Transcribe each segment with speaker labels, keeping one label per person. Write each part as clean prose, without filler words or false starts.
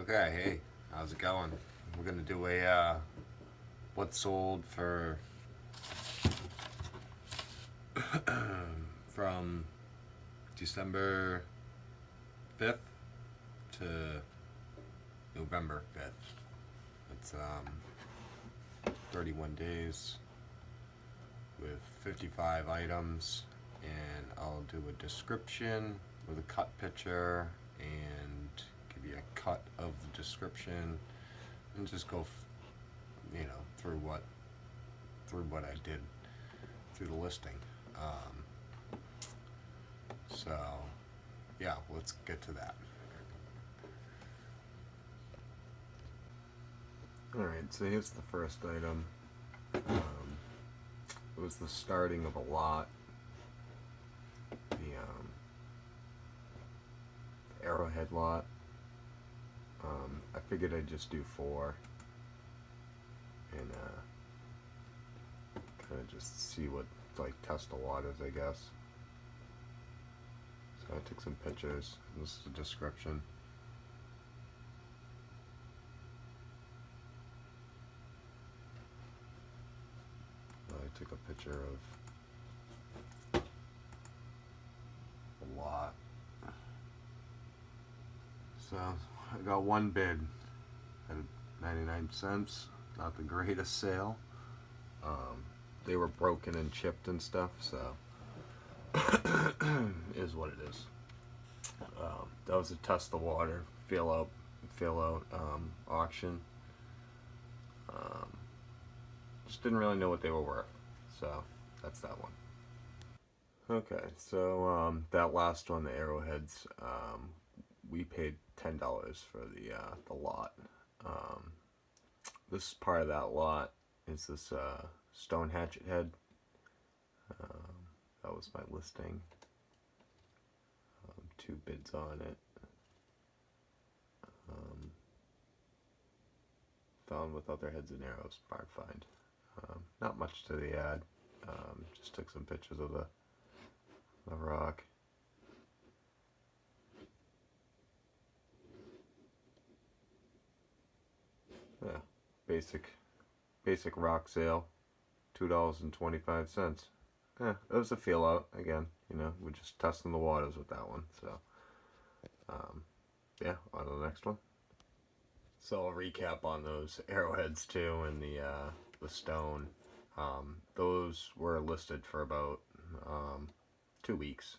Speaker 1: Okay, hey, how's it going? We're gonna do a what sold for from December 5th to November 5th. It's 31 days with 55 items, and I'll do a description with a cut picture and give you a cut of the description and just go, through what I did through the listing. So, yeah, let's get to that. Alright, so here's the first item. It was the starting of a lot. The Arrowhead lot. I figured I'd just do 4 and kind of just see what, test the waters, I guess. So I took some pictures. This is the description. I took a picture of a lot. So I got one bid at 99 cents. Not the greatest sale. They were broken and chipped and stuff, so is what it is. That was a test the water fill out auction. Just didn't really know what they were worth, so that's that one. Okay, so that last one, the Arrowheads, we paid $10 for the lot. This part of that lot is this stone hatchet head. That was my listing. 2 bids on it. Found with other heads and arrows, barn find. Not much to the ad. Just took some pictures of the rock. Yeah, basic rock sale, $2.25. Yeah, it was a feel out again. We're just testing the waters with that one. So, yeah, on to the next one. So I'll recap on those arrowheads too, and the stone. Those were listed for about 2 weeks.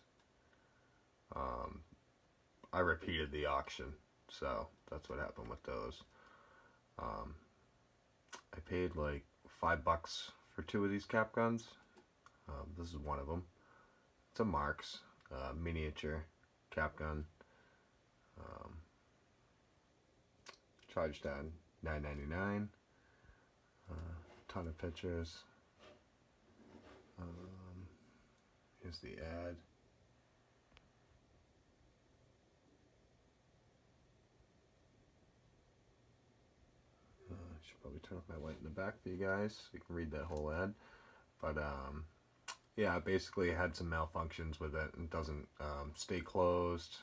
Speaker 1: I repeated the auction, so that's what happened with those. I paid like $5 for 2 of these cap guns. This is one of them. It's a Marks miniature cap gun. Charged on $9.99. Ton of pictures. Here's the ad. I should probably turn off my light in the back for you guys so you can read that whole ad. But yeah, basically it had some malfunctions with it and doesn't stay closed.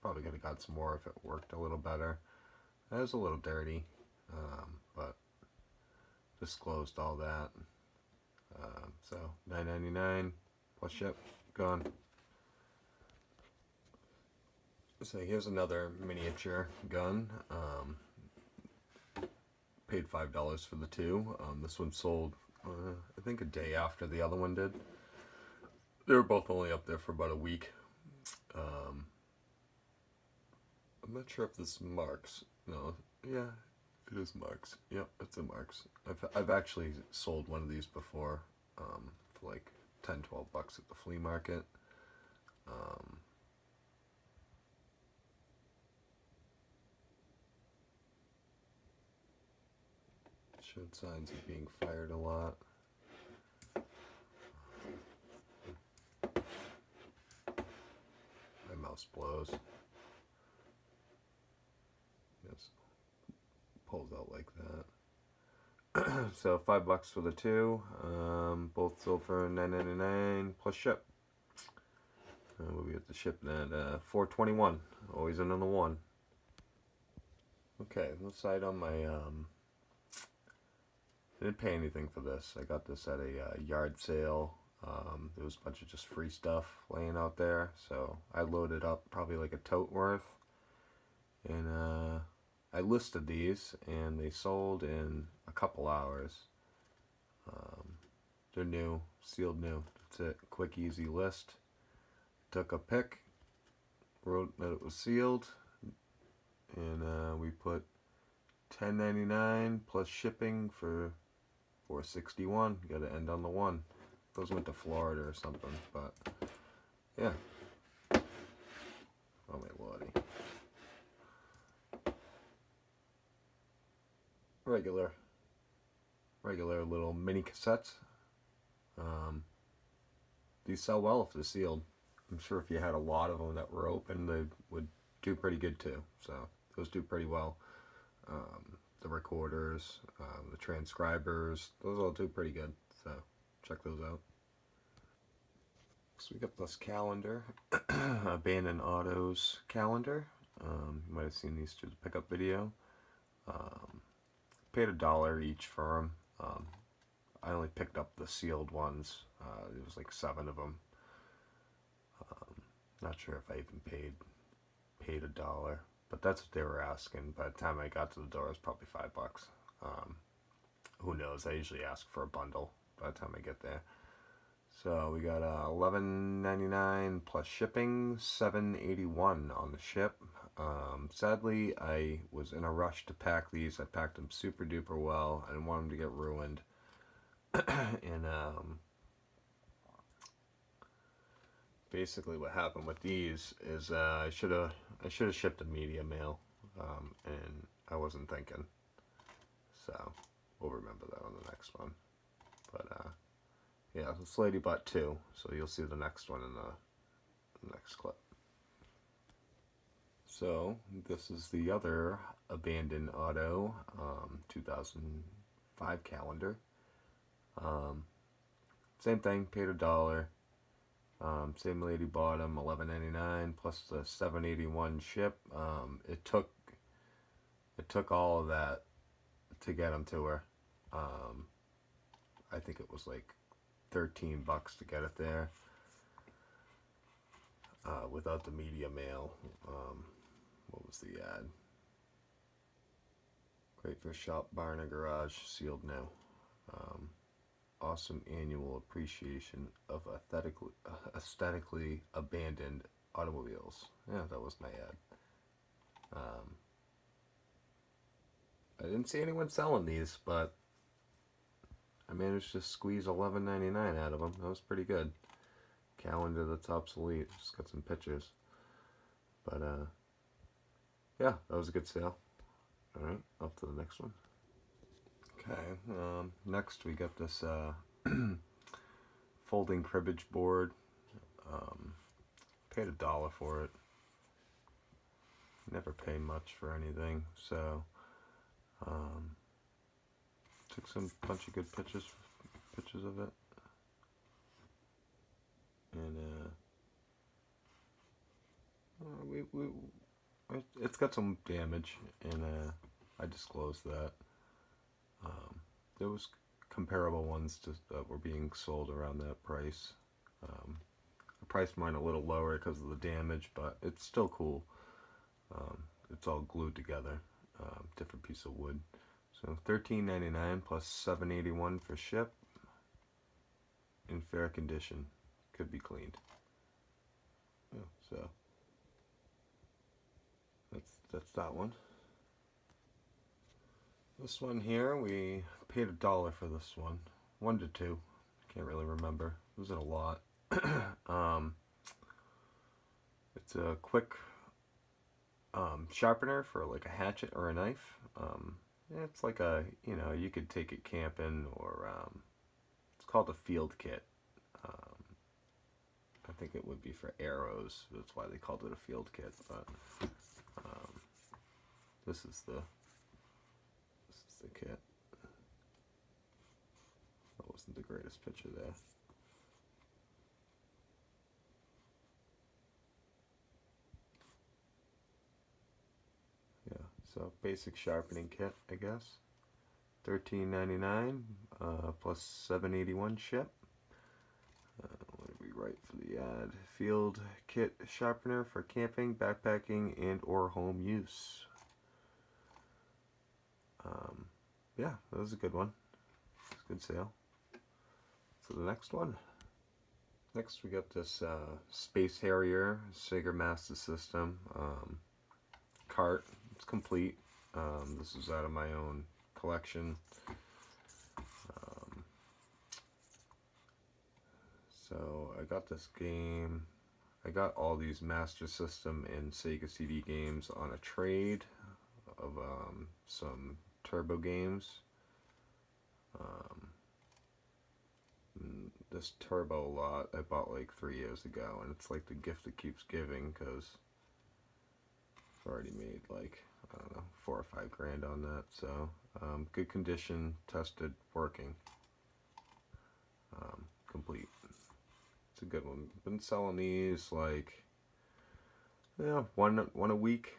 Speaker 1: Probably could have got some more if it worked a little better. It was a little dirty, but disclosed all that. So $9.99 plus ship, gone. So here's another miniature gun. Paid $5 for the 2. This one sold, I think, a day after the other one did. They were both only up there for about a week. I'm not sure if this Marks. No, yeah, it is Marks. Yep, it's a Marks. I've actually sold one of these before, for like $10-12 at the flea market. Showed signs of being fired a lot. My mouse blows. Yes, pulls out like that. So $5 for the 2. Both sold for $9.99 plus ship. We'll get the shipping at $4.21. Always another 1. Okay, this item I didn't pay anything for this. I got this at a yard sale. There was a bunch of just free stuff laying out there, so I loaded up probably like a tote worth, and I listed these, and they sold in a couple hours. Um, they're new, sealed new. That's it. Quick, easy list. Took a pic, wrote that it was sealed, and we put $10.99 plus shipping for $4.61. Got to end on the one. Those went to Florida or something, but yeah. Oh my lordy. Regular little mini cassettes. Um, these sell well if they're sealed. I'm sure if you had a lot of them that were open, they would do pretty good too. So those do pretty well. The recorders, the transcribers, those all do pretty good. So check those out. So we got this calendar, Abandoned Autos calendar. You might have seen these through the pickup video. Um, Paid $1 each for them. I only picked up the sealed ones. There was like 7 of them. Not sure if I even paid $1, but that's what they were asking. By the time I got to the door, it was probably $5. Who knows? I usually ask for a bundle by the time I get there. So we got $11.99 plus shipping, $7.81 on the ship. Sadly, I was in a rush to pack these. I packed them super duper well. I didn't want them to get ruined. And basically, what happened with these is I should have shipped a media mail, and I wasn't thinking. So we'll remember that on the next one. But yeah, this lady bought 2, so you'll see the next one in the next clip. So this is the other Abandoned Auto 2005 calendar. Same thing, paid $1. Same lady bought them, $11.99 plus the $7.81 ship. It took all of that to get them to her. I think it was like $13 to get it there. Without the media mail. What was the ad? Great for shop, barn, or garage, sealed new. Awesome annual appreciation of aesthetically abandoned automobiles. Yeah, that was my ad. I didn't see anyone selling these, but I managed to squeeze $11.99 out of them. That was pretty good. Calendar that's obsolete. Just got some pictures. But yeah, that was a good sale. All right, up to the next one. Okay, next we got this folding cribbage board. Paid $1 for it. Never pay much for anything, so took some bunch of good pictures of it, and it's got some damage, and I disclosed that. There was comparable ones that were being sold around that price. I priced mine a little lower because of the damage, but it's still cool. It's all glued together, different piece of wood. So $13.99 plus $7.81 for ship. In fair condition, could be cleaned. Yeah, so that's that one. This one here, we paid $1 for this one. 1 to 2. Can't really remember. It wasn't a lot. It's a quick sharpener for like a hatchet or a knife. It's like you could take it camping, or it's called a field kit. I think it would be for arrows. That's why they called it a field kit. But this is the kit. That wasn't the greatest picture there. Yeah, So basic sharpening kit, I guess. $13.99 plus $7.81 ship. What did we write for the ad? Field kit sharpener for camping, backpacking, and or home use. Yeah, that was a good one. It's a good sale. So the next one. Next we got this Space Harrier Sager Master System cart. It's complete. This is out of my own collection. So I got this game. I got all these Master System and Sega CD games on a trade of some Turbo games. This Turbo lot I bought like 3 years ago, and it's like the gift that keeps giving because I've already made like, I don't know, 4 or 5 grand on that. So good condition, tested, working, complete. It's a good one. Been selling these like, yeah, one a week,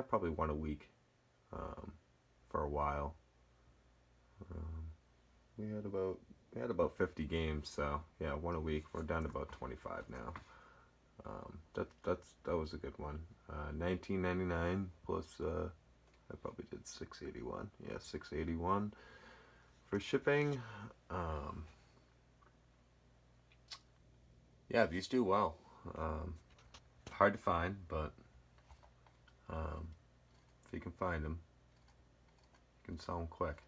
Speaker 1: probably one a week, for a while. We had about 50 games, so yeah, one a week. We're down to about 25 now. That was a good one. $19.99 plus I probably did $6.81. Yeah, $6.81 for shipping. Yeah, these do well. Hard to find, but if you can find them, you can sell them quick.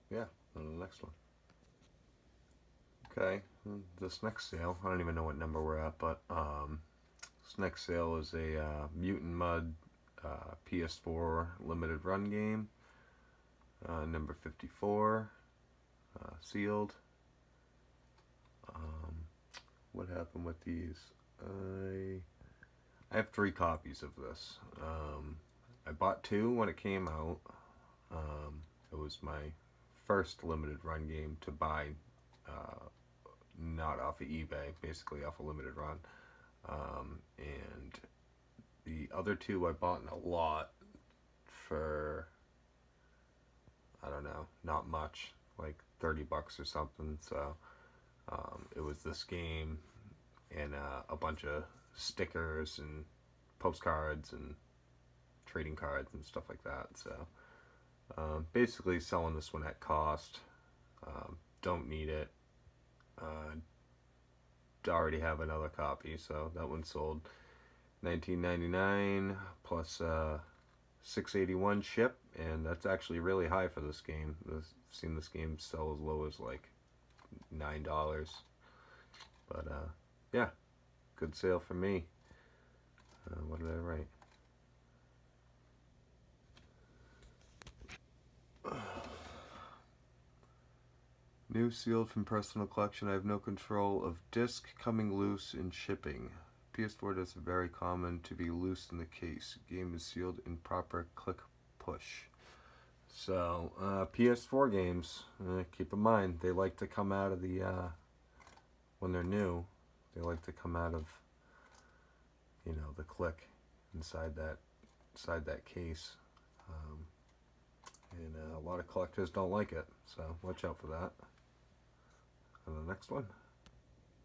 Speaker 1: Yeah, on the next one. Okay, this next sale, I don't even know what number we're at, but this next sale is a Mutant Mud PS4 limited run game, number 54, sealed. What happened with these? I have 3 copies of this. I bought 2 when it came out. It was my first limited run game to buy, not off of eBay, basically off a limited run. And the other 2 I bought in a lot for, I don't know, not much, like $30 or something. So it was this game and a bunch of stickers and postcards and trading cards and stuff like that. So basically selling this one at cost. Don't need it. Already have another copy, so that one sold. $19.99 plus $6.81 ship, and that's actually really high for this game. I've seen this game sell as low as like $9, but yeah, good sale for me. What did I write? New sealed from personal collection. I have no control of disc coming loose in shipping. PS4 does very common to be loose in the case. Game is sealed in proper click push. So PS4 games, keep in mind they like to come out of the when they're new. They like to come out of, you know, the click inside that case. And a lot of collectors don't like it, so watch out for that. And the next one.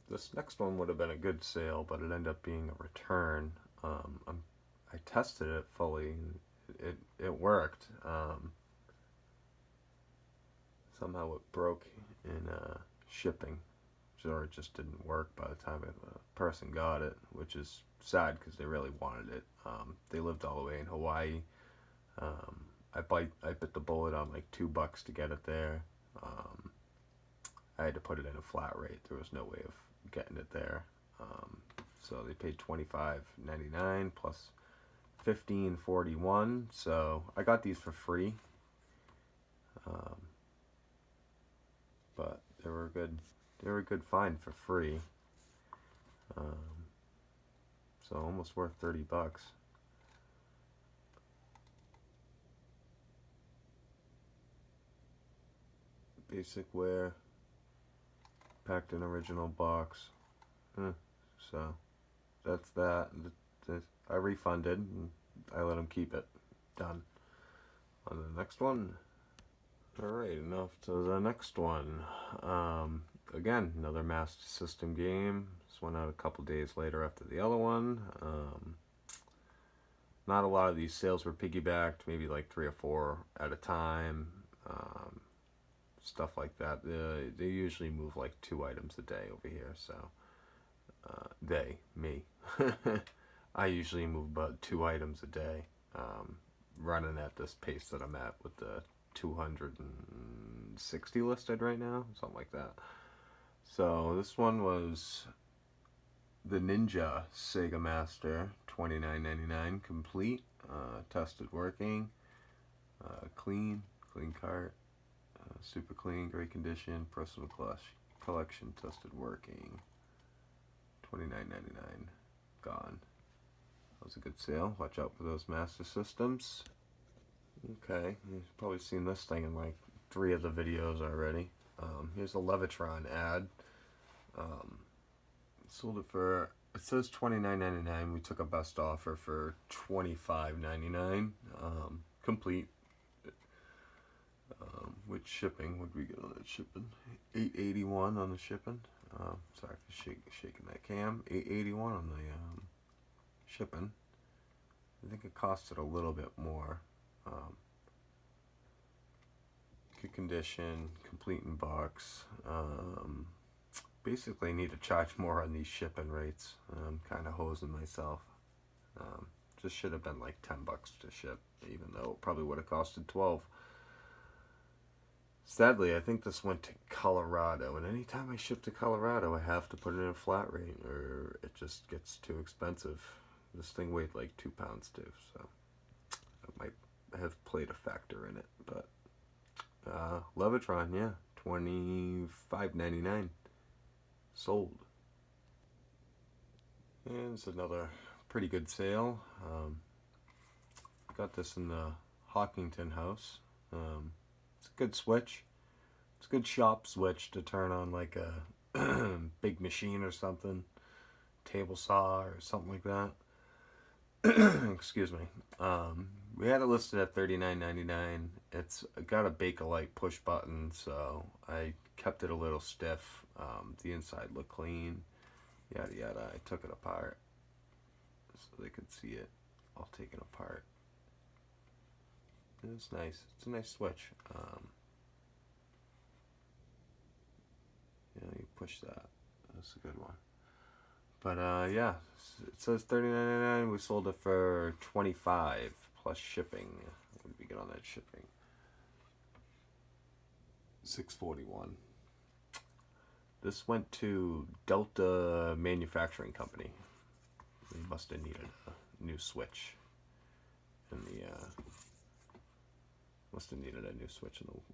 Speaker 1: This next one would have been a good sale, but it ended up being a return. I tested it fully. It worked. Somehow it broke in shipping, or it just didn't work by the time the person got it, which is sad because they really wanted it. They lived all the way in Hawaii. I bit the bullet on like $2 to get it there. I had to put it in a flat rate. There was no way of getting it there. So they paid $25.99 plus $15.41. So I got these for free. But they were a good find for free. So almost worth $30. Basic wear, packed in original box. So that's that. I got refunded, and I let them keep it. Done. On to the next one. Alright, enough to the next one. Again, another Master System game. This one out a couple days later after the other one. Not a lot of these sales were piggybacked, maybe like 3 or 4 at a time. Stuff like that. They usually move like 2 items a day over here, so me. I usually move about 2 items a day, running at this pace that I'm at with the 260 listed right now, something like that. So this one was the Ninja Sega Master, $29.99 complete, tested working, clean cart, super clean, great condition, personal collection, tested working, $29.99, gone. That was a good sale. Watch out for those Master Systems. Okay, you've probably seen this thing in like 3 of the videos already. Here's a Levitron ad. Sold it for, it says $29.99. We took a best offer for $25.99. Complete. With shipping, what did we get on that shipping? $8.81 on the shipping. Sorry for shaking that cam. $8.81 on the shipping. I think it costed a little bit more. Good condition, complete in box. Basically need to charge more on these shipping rates. I'm kind of hosing myself. Just should have been like $10 to ship, even though it probably would have costed $12. Sadly, I think this went to Colorado, and anytime I ship to Colorado, I have to put it in a flat rate, or it just gets too expensive. This thing weighed like 2 pounds too, so it might have played a factor in it. But Levitron, yeah, $25.99 sold. And it's another pretty good sale. Got this in the Hawkington house. It's a good switch. It's a good shop switch to turn on like a big machine or something, table saw or something like that. Excuse me. We had it listed at $39.99. It's got a Bakelite push button, so I kept it a little stiff. The inside looked clean. Yada yada. I took it apart so they could see it all taken apart. It's nice. It's a nice switch. You push that. That's a good one. But yeah, it says $39.99. We sold it for $25 plus shipping. What did we get on that shipping? $6.41. This went to Delta Manufacturing Company. They must have needed a new switch in the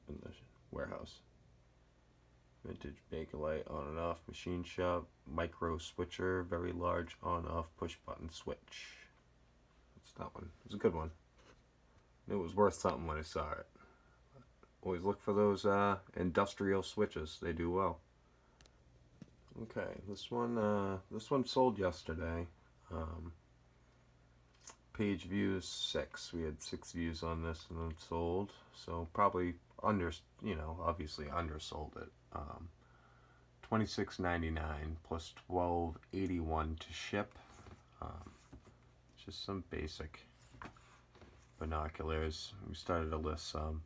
Speaker 1: in the warehouse. Vintage Bakelite on and off machine shop, micro switcher, very large on off push button switch. That's that one. It was a good one. It was worth something when I saw it. Always look for those industrial switches. They do well. Okay, this one sold yesterday. Page views 6. We had 6 views on this and then sold. So probably obviously undersold it. $26.99 plus $12.81 to ship. Just some basic binoculars. We started to list some.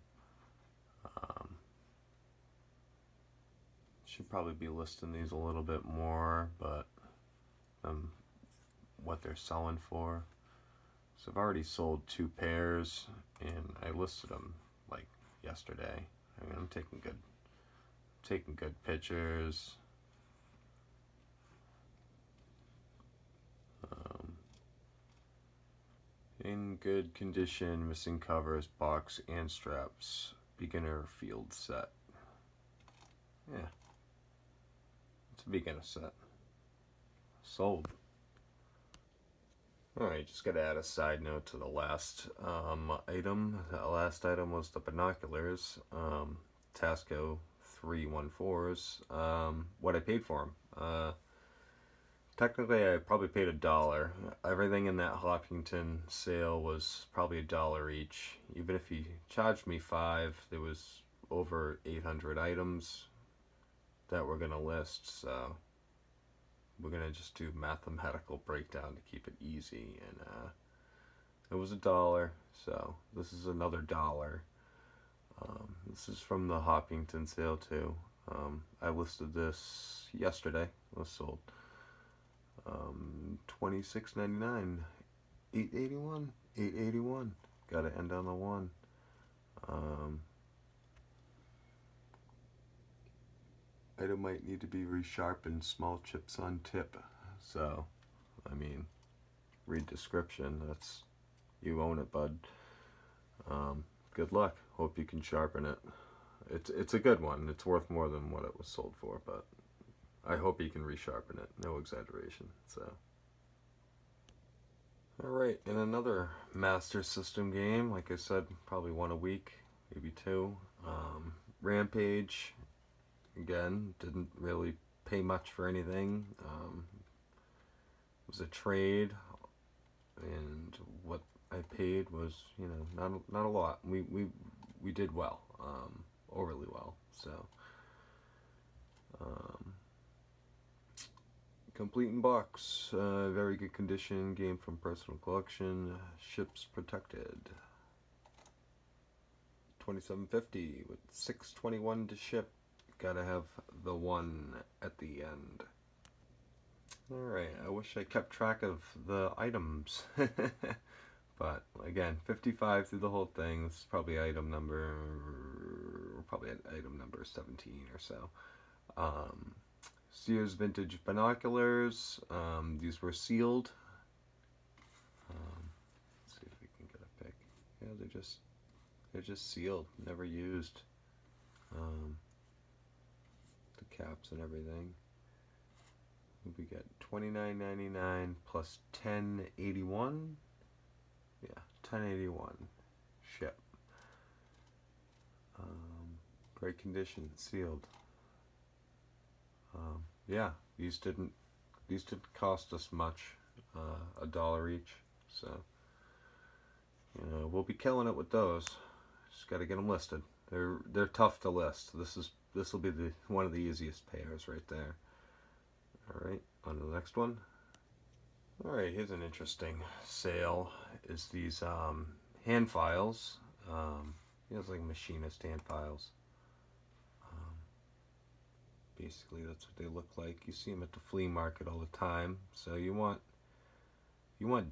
Speaker 1: Should probably be listing these a little bit more, but what they're selling for. So I've already sold 2 pairs, and I listed them like yesterday. I mean, I'm taking good pictures. In good condition, missing covers, box and straps. Beginner field set. Yeah, it's a beginner set. Sold. Alright, just gotta add a side note to the last item. The last item was the binoculars. Tasco 314s. What I paid for them. Technically, I probably paid $1. Everything in that Hopkinton sale was probably $1 each. Even if he charged me $5, there was over 800 items that we're gonna list. So we're gonna just do mathematical breakdown to keep it easy. And it was $1. So this is another $1. This is from the Hopkinton sale too. I listed this yesterday. It was sold. $26.99, $8.81. Gotta end on the 1. Item might need to be resharpened. Small chips on tip. So, I mean, read description. That's, you own it, bud. Good luck. Hope you can sharpen it. It's a good one. It's worth more than what it was sold for, but I hope you can resharpen it. No exaggeration. So, alright, in another Master System game, like I said, probably one a week, maybe 2. Rampage, again, didn't really pay much for anything. It was a trade, and what I paid was, you know, not a lot. We did well, overly well. So, complete in box, very good condition, game from personal collection, ships protected. $27.50 with $6.21 to ship. Gotta have the 1 at the end. Alright, I wish I kept track of the items. But again, 55 through the whole thing. This is probably item number, probably at item number 17 or so. Sears vintage binoculars. These were sealed. Let's see if we can get a pic. Yeah, they're just sealed, never used. The caps and everything. We get $29.99 plus $10.81. Yeah, $10.81 ship. Great condition, sealed. Yeah, these didn't cost us much, $1 each. So, you know, we'll be killing it with those. Just got to get them listed. They're tough to list. This will be one of the easiest pairs right there. All right, on to the next one. All right, here's an interesting sale. Is these hand files? It's like machinist hand files. Basically, that's what they look like. You see them at the flea market all the time. So you want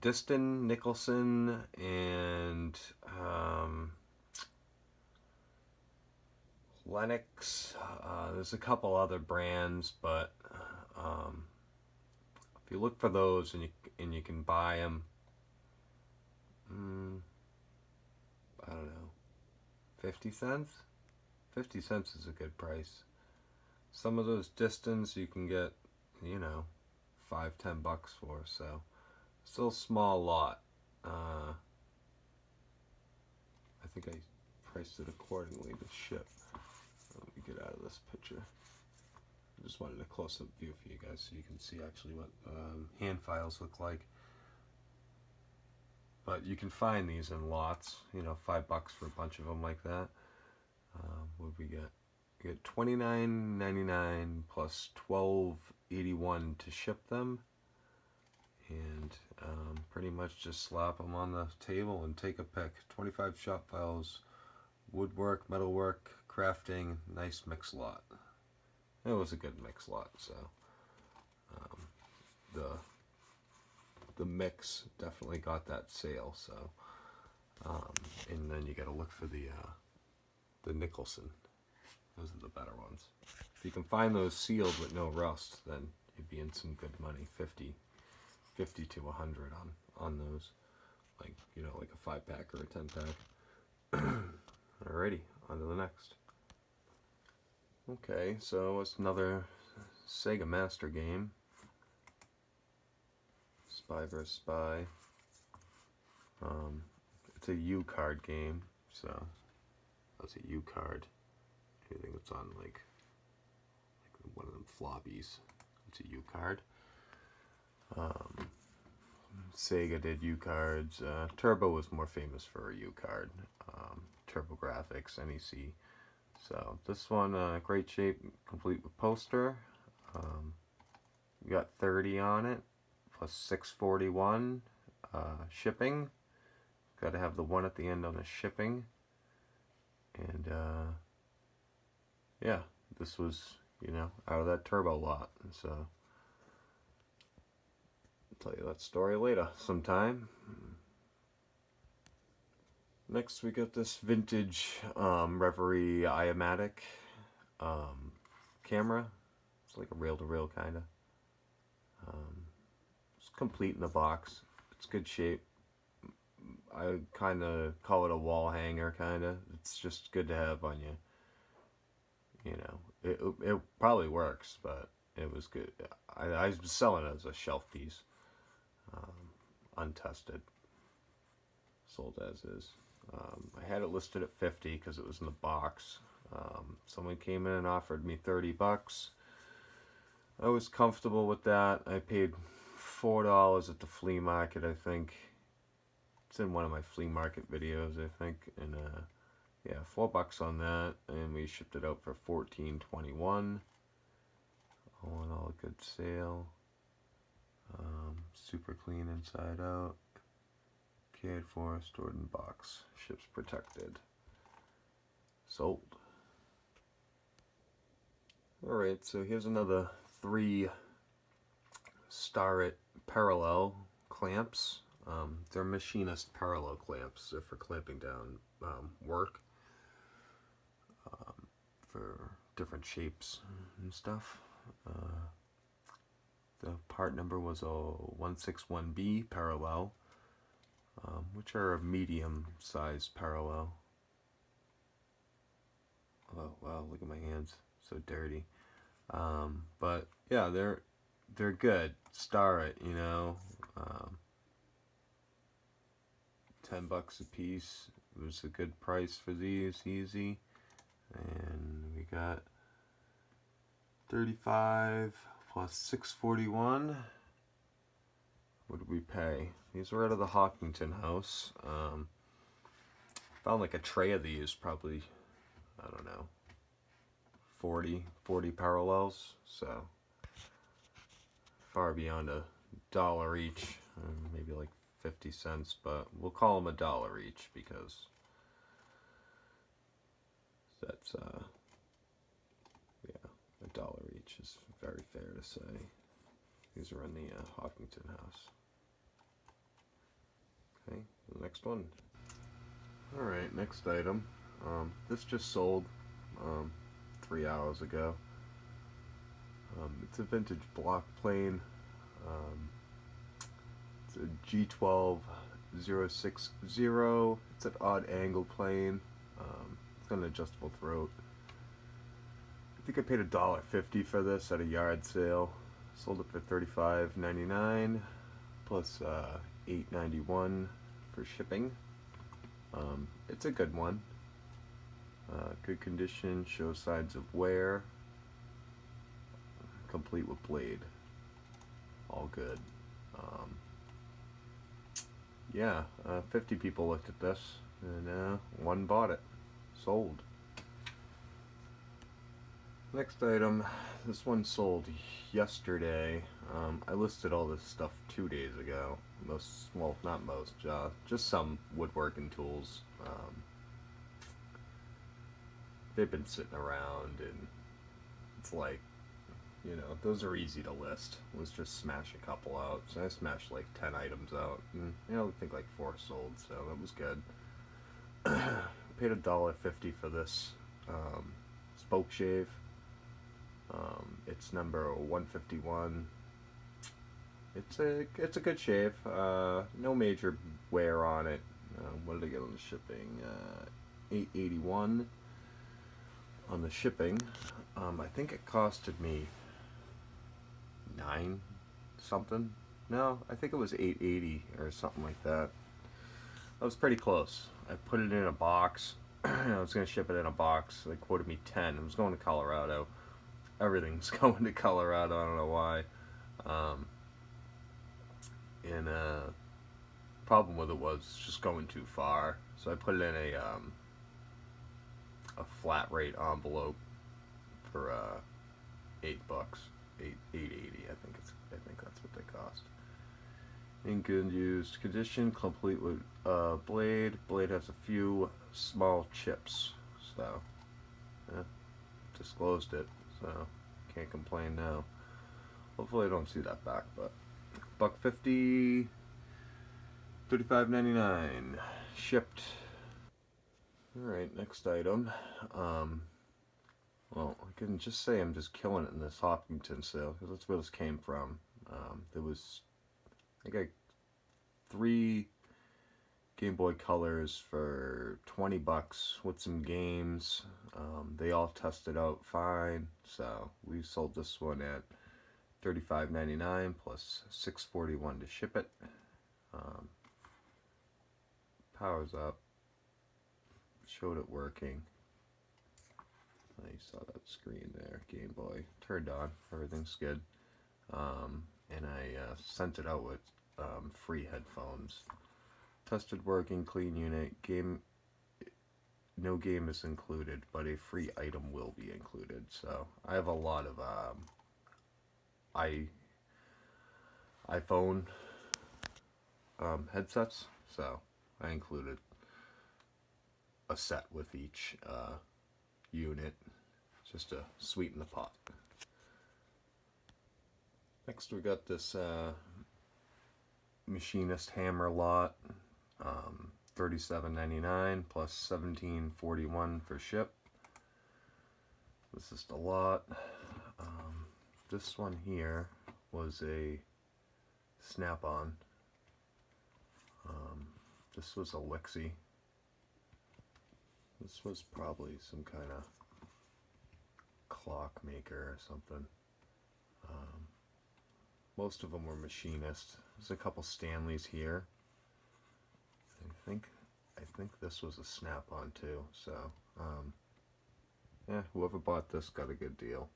Speaker 1: Diston, Nicholson, and Lennox. There's a couple other brands, but if you look for those and you can buy them, I don't know, 50 cents. 50 cents is a good price. Some of those Distons you can get, you know, $5-10 for. So still a small lot. I think I priced it accordingly to ship. Let me get out of this picture. I just wanted a close-up view for you guys so you can see actually what hand files look like. But you can find these in lots, you know, $5 for a bunch of them like that. What do we get? We get $29.99 plus $12.81 to ship them. And pretty much just slap them on the table and take a pick. 25 shop files, woodwork, metalwork, crafting, nice mix lot. It was a good mix lot, so the mix definitely got that sale. So and then you got to look for the Nicholson. Those are the better ones. If you can find those sealed with no rust, then you'd be in some good money. 50 to 100 on those, like, you know, like a 5-pack or a 10-pack. Alrighty, on to the next. Okay, so it's another Sega Master game. Spy vs. Spy. It's a U card game, so that's a U card. Anything that's on like one of them floppies, it's a U card. Sega did U-cards. Turbo was more famous for a U-card. Turbo Graphics, NEC. So this one, great shape, complete with poster. We got 30 on it, plus 641 shipping. Got to have the one at the end on the shipping. And yeah, this was, you know, out of that Turbo lot. So I'll tell you that story later sometime. Next we got this vintage Reverie Iomatic camera. It's like a reel-to-reel kind of. It's complete in the box. It's good shape. I kind of call it a wall hanger, kind of. It's just good to have on you. You know, it probably works, but it was good. I was selling it as a shelf piece, untested, sold as is. I had it listed at 50 because it was in the box. Someone came in and offered me $30. I was comfortable with that. I paid $4 at the flea market, I think. It's in one of my flea market videos, I think. And yeah, $4 on that, and we shipped it out for $14.21. All in all, a good sale. Super clean inside out. Cared for, stored in box. Ships protected. Sold. Alright, so here's another 3 Starrett parallel clamps. They're machinist parallel clamps. They're for clamping down work for different shapes and stuff. The part number was a 161B parallel, which are a medium size parallel. Oh wow, look at my hands, so dirty. But yeah, they're good. Starrett, you know. $10 a piece. It was a good price for these, easy. And we got 35 plus 641. What did we pay? These were out of the Hawkington house. Found like a tray of these, probably, I don't know, 40 parallels. So far beyond $1 each, maybe like 50 cents, but we'll call them $1 each because that's yeah, $1 each is very fair to say. These are in the Hawkington house. Okay, the next one. Alright, next item. This just sold 3 hours ago. It's a vintage block plane. It's a G12 060. It's an odd angle plane. It's got an adjustable throat. I think I paid $1.50 for this at a yard sale. Sold it for $35.99 plus $8.91 for shipping. It's a good one. Good condition, shows signs of wear. Complete with blade. All good. Yeah, 50 people looked at this, and one bought it. Sold. Next item, this one sold yesterday. I listed all this stuff 2 days ago. Well, not most, just some woodworking tools. They've been sitting around, and it's like, you know, those are easy to list. Let's just smash a couple out. So I smashed like 10 items out, and you know, I think like 4 sold, so that was good. Paid $1.50 for this spoke shave. It's number 151. It's a good shave. No major wear on it. What did I get on the shipping? $8.81 on the shipping. I think it costed me $9 something. No, I think it was $8.80 or something like that. I was pretty close. I put it in a box. I was gonna ship it in a box. They quoted me 10. It was going to Colorado. Everything's going to Colorado. I don't know why. And problem with it was just going too far. So I put it in a flat rate envelope for $8, 8.80. I think that's what they cost. In good used condition, complete with blade. Blade has a few small chips, so yeah, disclosed it, so can't complain now. Hopefully I don't see that back, but $1.50, 35.99 shipped. All right, next item. Well, I can just say I'm just killing it in this Hopkinton sale because that's where this came from. There was, I got 3 Game Boy Colors for $20 with some games. They all tested out fine, so we sold this one at $35.99 plus $6.41 to ship it. Powers up. Showed it working. You saw that screen there. Game Boy turned on. Everything's good. And I sent it out with free headphones. Tested working, clean unit. No game is included, but a free item will be included. So I have a lot of iPhone headsets, so I included a set with each unit just to sweeten the pot. Next we got this machinist hammer lot, $37.99 plus $17.41 for ship. This is the lot. This one here was a snap-on. This was a Lixie. This was probably some kind of clock maker or something. Most of them were machinist. There's a couple Stanleys here. I think this was a snap-on too. So, yeah, whoever bought this got a good deal.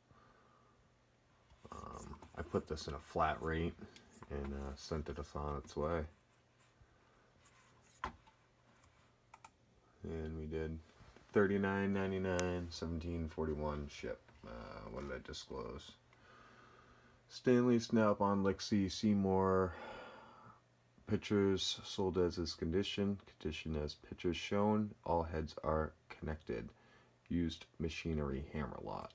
Speaker 1: I put this in a flat rate and sent it on its way. And we did $39.99, $17.41 ship. What did I disclose? Stanley Snap-on Lixie Seymour. Pictures sold as is condition. Condition as pictures shown. All heads are connected. Used machinery hammer lot.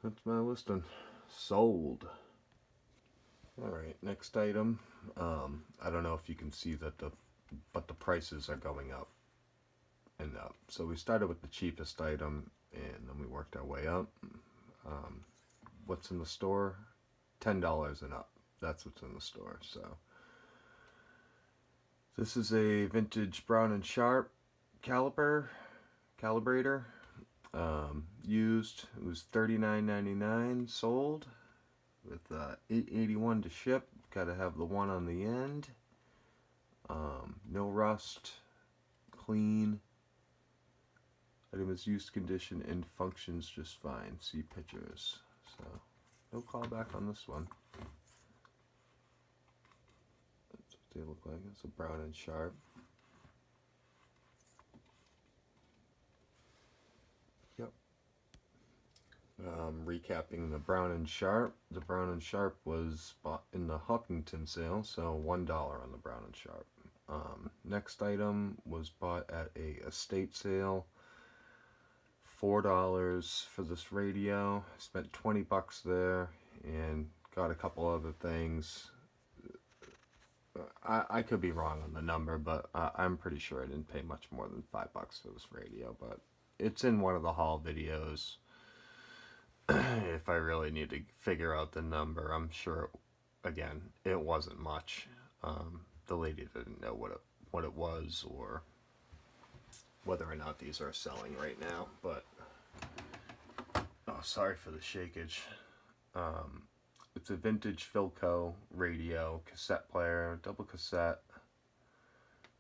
Speaker 1: That's my listing. Sold. Alright, next item. I don't know if you can see that but the prices are going up and up. So we started with the cheapest item and then we worked our way up. What's in the store? $10 and up. That's what's in the store. So this is a vintage Brown and Sharp calibrator. Used. It was $39.99 sold with $8.81 to ship. Got to have the one on the end. No rust. Clean. Item is used condition and functions just fine. See pictures. So no callback on this one. That's what they look like. It's a Brown and Sharp. Yep. Recapping the Brown and Sharp. The Brown and Sharp was bought in the Hopkinton sale, so $1 on the Brown and Sharp. Next item was bought at a estate sale. $4 for this radio. I spent $20 there and got a couple other things. I could be wrong on the number, but I'm pretty sure I didn't pay much more than $5 for this radio, but it's in one of the haul videos. If I really need to figure out the number, I'm sure, again, it wasn't much. The lady didn't know what it was or whether or not these are selling right now, but oh, sorry for the shakeage. It's a vintage Philco radio, cassette player, double cassette.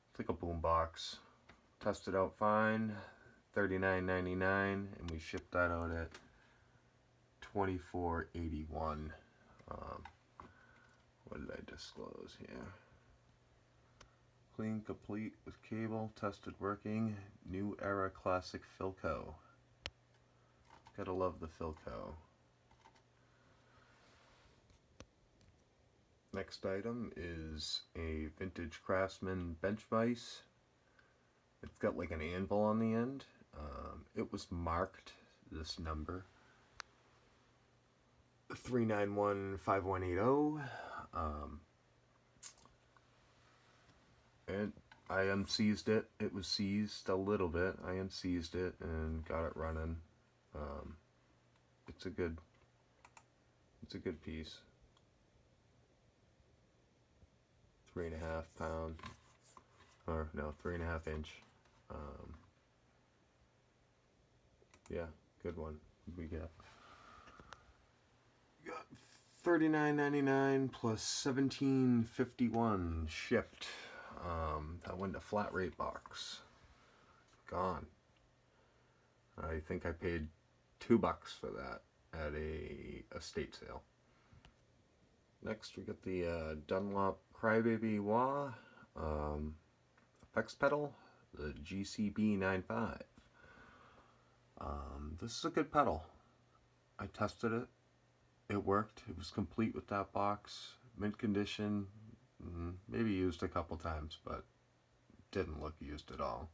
Speaker 1: It's like a boombox. Tested out fine, $39.99, and we shipped that out at $24.81. What did I disclose here? Clean, complete with cable, tested working, new era classic Philco. Gotta love the Philco. Next item is a vintage Craftsman bench vise. It's got like an anvil on the end. It was marked this number 3915180. And I unseized it. It was seized a little bit. I unseized it and got it running. It's a good piece. 3.5 pound, or no, 3.5 inch. Yeah, good one. We got $39.99 plus $17.51 shipped. That went to flat rate box. Gone. I think I paid $2 for that at a estate sale. Next, we got the Dunlop Crybaby Wah effects pedal, the GCB 95. This is a good pedal. I tested it. It worked. It was complete with that box. Mint condition. Maybe used a couple times, but didn't look used at all.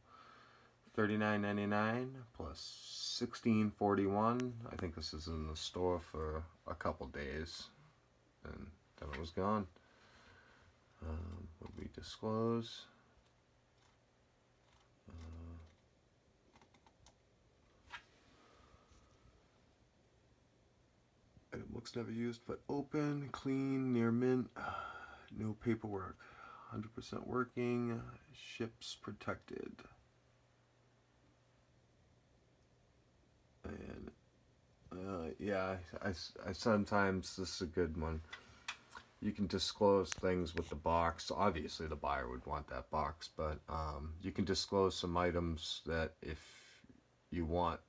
Speaker 1: $39.99 plus $16.41. I think this is in the store for a couple days, and then it was gone. What did we disclose? Item looks never used, but open, clean, near mint, no paperwork, 100% working, ships protected. And yeah, I sometimes, this is a good one. You can disclose things with the box. Obviously the buyer would want that box, but you can disclose some items that if you want,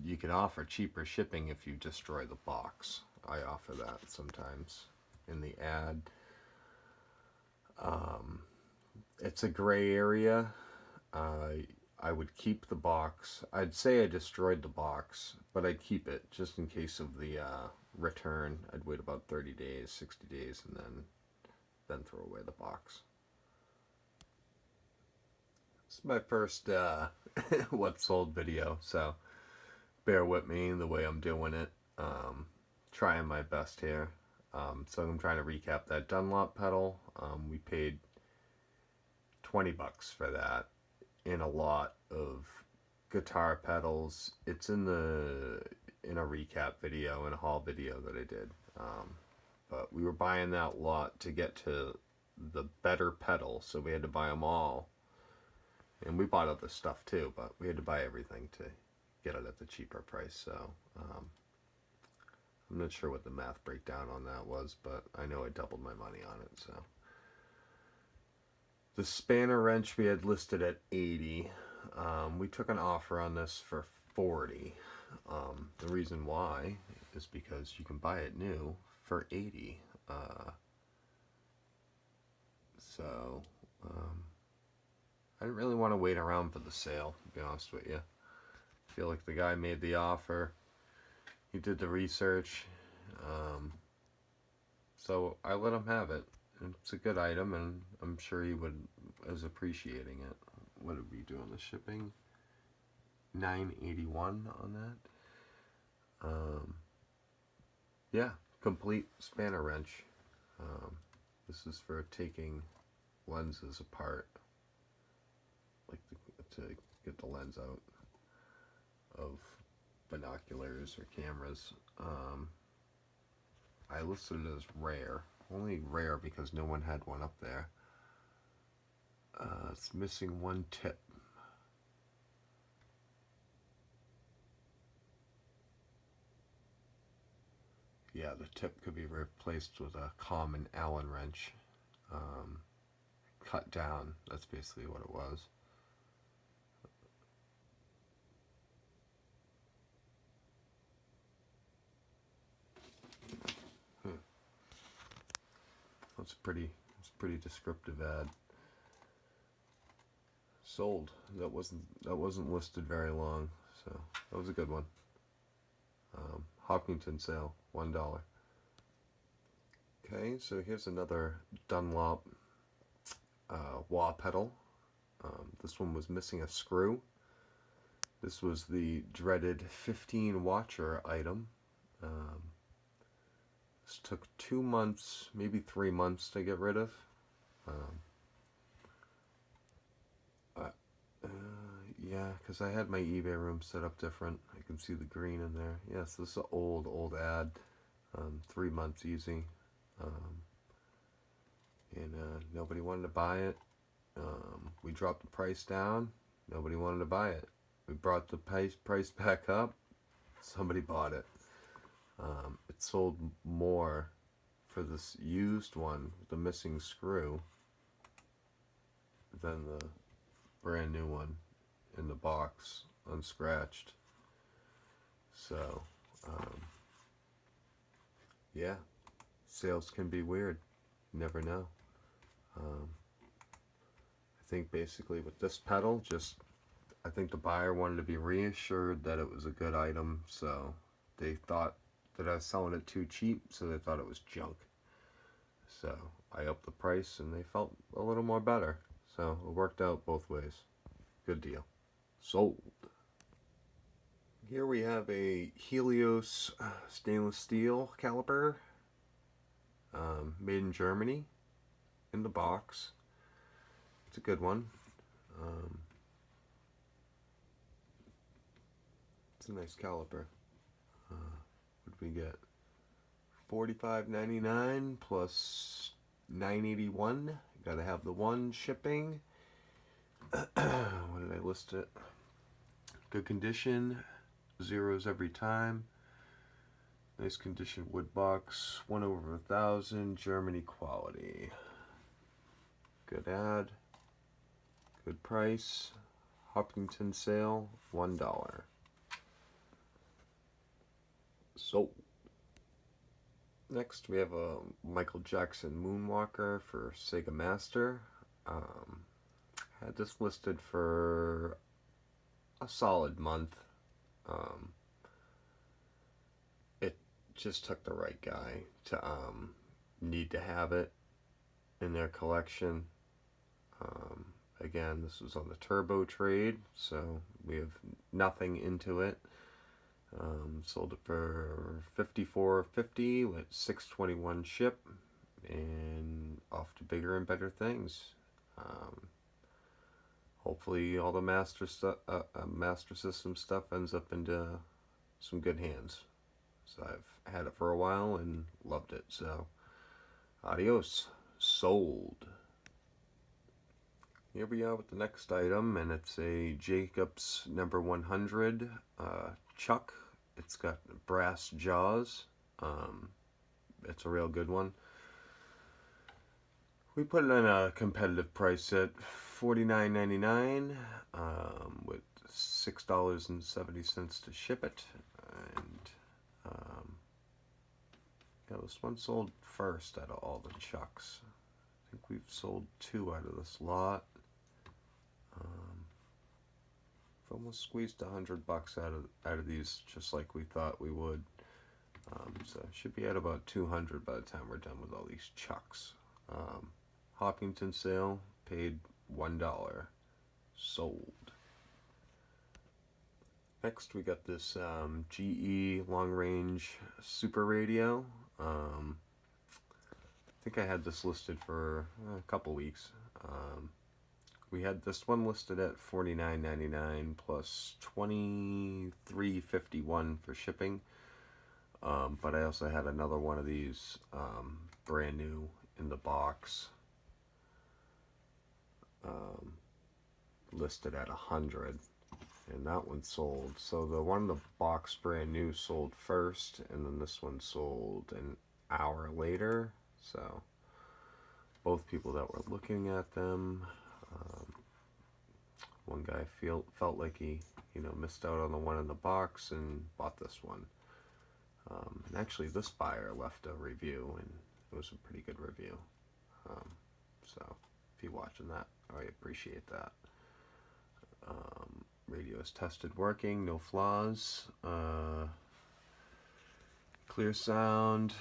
Speaker 1: you can offer cheaper shipping if you destroy the box. I offer that sometimes in the ad. It's a gray area. I would keep the box. I'd say I destroyed the box, but I'd keep it just in case of the return. I'd wait about 30 days, 60 days, and then throw away the box. This is my first what sold video, so bear with me the way I'm doing it. Trying my best here. So I'm trying to recap that Dunlop pedal. We paid $20 for that in a lot of guitar pedals. It's in a recap video, in a haul video that I did. But we were buying that lot to get to the better pedal, so we had to buy them all. And we bought other stuff too, but we had to buy everything to get it at the cheaper price. So I'm not sure what the math breakdown on that was, but I know I doubled my money on it. So the spanner wrench we had listed at $80. We took an offer on this for $40. The reason why is because you can buy it new for $80. I didn't really want to wait around for the sale, to be honest with you. I feel like the guy made the offer. He did the research. So I let him have it. It's a good item, and I'm sure he is appreciating it. What did we do on the shipping? $9.81 on that. Yeah, complete spanner wrench. This is for taking lenses apart, like to get the lens out of binoculars or cameras. I listed it as rare. Only rare because no one had one up there. It's missing one tip. Yeah, the tip could be replaced with a common Allen wrench. Cut down. That's basically what it was. It's a pretty descriptive ad. Sold. That wasn't listed very long, so that was a good one. Hopkinton sale, $1. Okay, so here's another Dunlop wah pedal. This one was missing a screw. This was the dreaded 15 watcher item. This took 2 months, maybe 3 months to get rid of. Yeah, because I had my eBay room set up different. I can see the green in there. Yes, this is an old ad. 3 months easy. And nobody wanted to buy it. We dropped the price down. Nobody wanted to buy it. We brought the price back up. Somebody bought it. It sold more for this used one with the missing screw than the brand new one in the box, unscratched. So, yeah, sales can be weird. You never know. I think basically with this pedal, I think the buyer wanted to be reassured that it was a good item, so they thought that I was selling it too cheap, so they thought it was junk. So I upped the price and they felt a little more better. So it worked out both ways. Good deal. Sold. Here we have a Helios stainless steel caliper, made in Germany, in the box. It's a good one. It's a nice caliper. What did we get? $45.99 plus $9.81. Gotta have the one shipping. What did I list it? Good condition, zeros every time. Nice condition wood box, 1/1,000, Germany quality. Good ad, good price. Hopkinton sale, $1. Sold. Next we have a Michael Jackson Moonwalker for Sega Master. Had this listed for a solid month. It just took the right guy to need to have it in their collection. Again, this was on the turbo trade, so we have nothing into it. Sold it for $54.50 with $6.21 ship, and off to bigger and better things. Hopefully all the master system stuff ends up into some good hands. So I've had it for a while and loved it. So adios. Sold. Here we are with the next item, and it's a Jacobs number 100 chuck. It's got brass jaws. It's a real good one. We put it on a competitive price at $49.99 with $6.70 to ship it. And yeah, this one sold first out of all the chucks. I think we've sold 2 out of this lot. We've almost squeezed $100 out of these, just like we thought we would. So it should be at about 200 by the time we're done with all these chucks. Hopkinton sale, paid $1. Sold. Next we got this GE long range super radio. I think I had this listed for a couple weeks. We had this one listed at $49.99 plus $23.51 for shipping. But I also had another one of these brand new in the box, listed at $100, and that one sold. So the one in the box brand new sold first, and then this one sold an hour later. So both people that were looking at them, one guy felt like he missed out on the one in the box and bought this one. And actually this buyer left a review, and it was a pretty good review. So if you're watching that, I appreciate that. Radio is tested working, no flaws. Clear sound.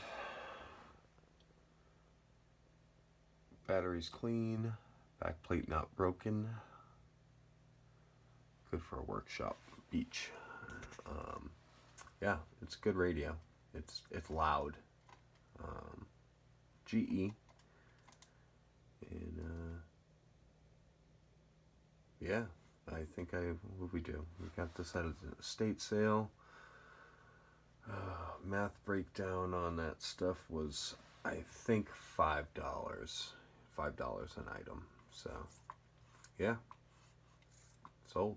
Speaker 1: Battery's clean. Backplate not broken. Good for a workshop beach. Yeah, it's a good radio. It's loud. GE. And yeah, I think what we do? We got this at an estate sale. Math breakdown on that stuff was, I think, $5. $5 an item. So, yeah, sold.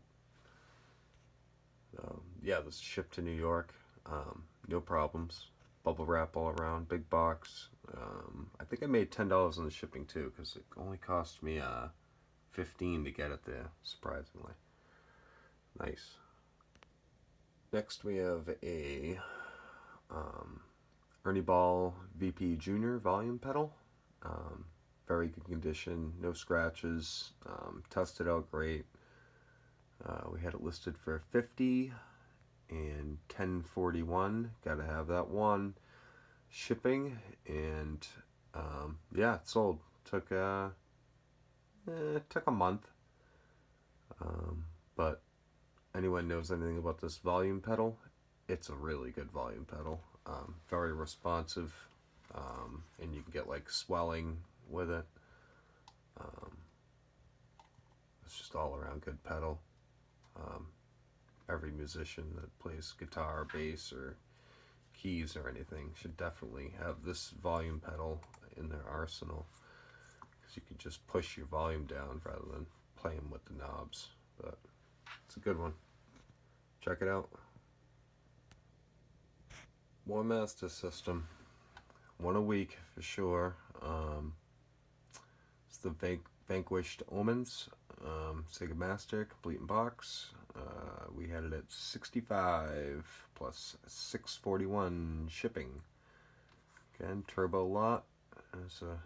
Speaker 1: Yeah, this is shipped to New York. No problems. Bubble wrap all around. Big box. I think I made $10 on the shipping too, because it only cost me $15 to get it there. Surprisingly, nice. Next we have a Ernie Ball VP Junior volume pedal. Very good condition, no scratches. Tested out great. We had it listed for $50 and $10.41. Gotta have that one. Shipping, and yeah, it sold. Took a month. But anyone knows anything about this volume pedal, it's a really good volume pedal. Very responsive, and you can get like swelling with it. It's just all around good pedal. Every musician that plays guitar, bass, or keys or anything should definitely have this volume pedal in their arsenal, because you can just push your volume down rather than playing with the knobs. But it's a good one. Check it out. More Master System. One a week for sure. It's the Vanquished Omens. Sega Master, complete in box. We had it at $65 plus $6.41 shipping. Again, Turbo Lot. It's a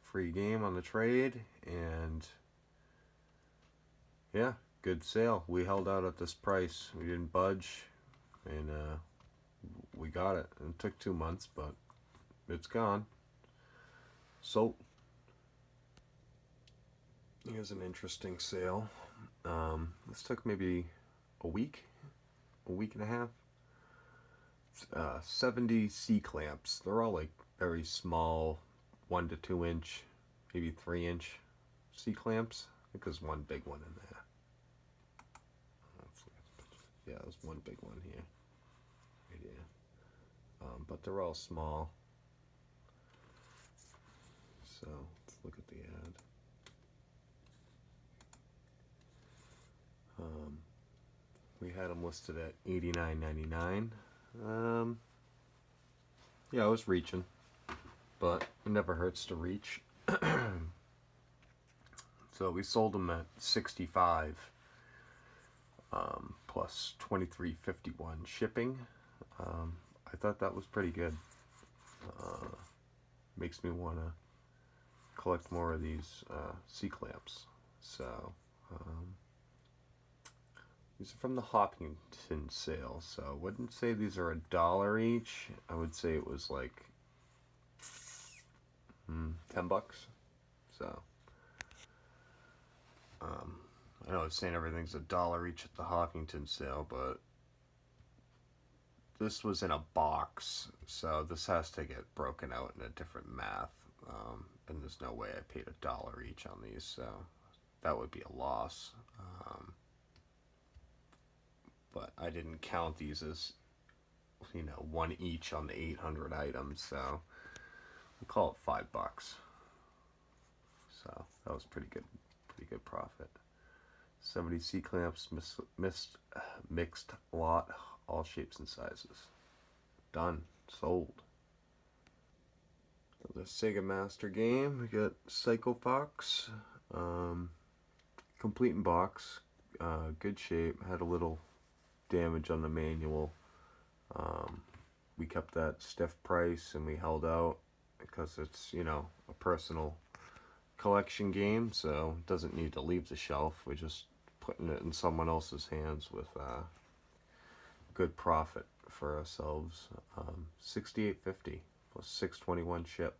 Speaker 1: free game on the trade, and yeah, good sale. We held out at this price. We didn't budge, and we got it. It took 2 months, but it's gone. So here's an interesting sale. This took maybe a week and a half. 70 C-clamps. They're all like very small, 1 to 2 inch, maybe 3 inch C-clamps. I think there's one big one in there. Yeah, there's one big one here. Right here. But they're all small. So let's look at the ad. We had them listed at $89.99. Yeah, I was reaching, but it never hurts to reach. So we sold them at $65 plus $23.51 shipping. I thought that was pretty good. Makes me want to collect more of these C-clamps. So these are from the Hopkinton sale, so I wouldn't say these are $1 each. I would say it was like $10. So I know I was saying everything's $1 each at the Hopkinton sale, but this was in a box, so this has to get broken out in a different math. And there's no way I paid $1 each on these, so that would be a loss. But I didn't count these as, one each on the 800 items, so we'll call it $5. So that was pretty good profit. 70 C-clamps, mixed lot, all shapes and sizes. Done, sold. The Sega Master game, we got Psycho Fox, complete in box, good shape, had a little damage on the manual. We kept that stiff price and we held out because it's, a personal collection game, so it doesn't need to leave the shelf. We're just putting it in someone else's hands with good profit for ourselves. 68.50 plus 621 ship.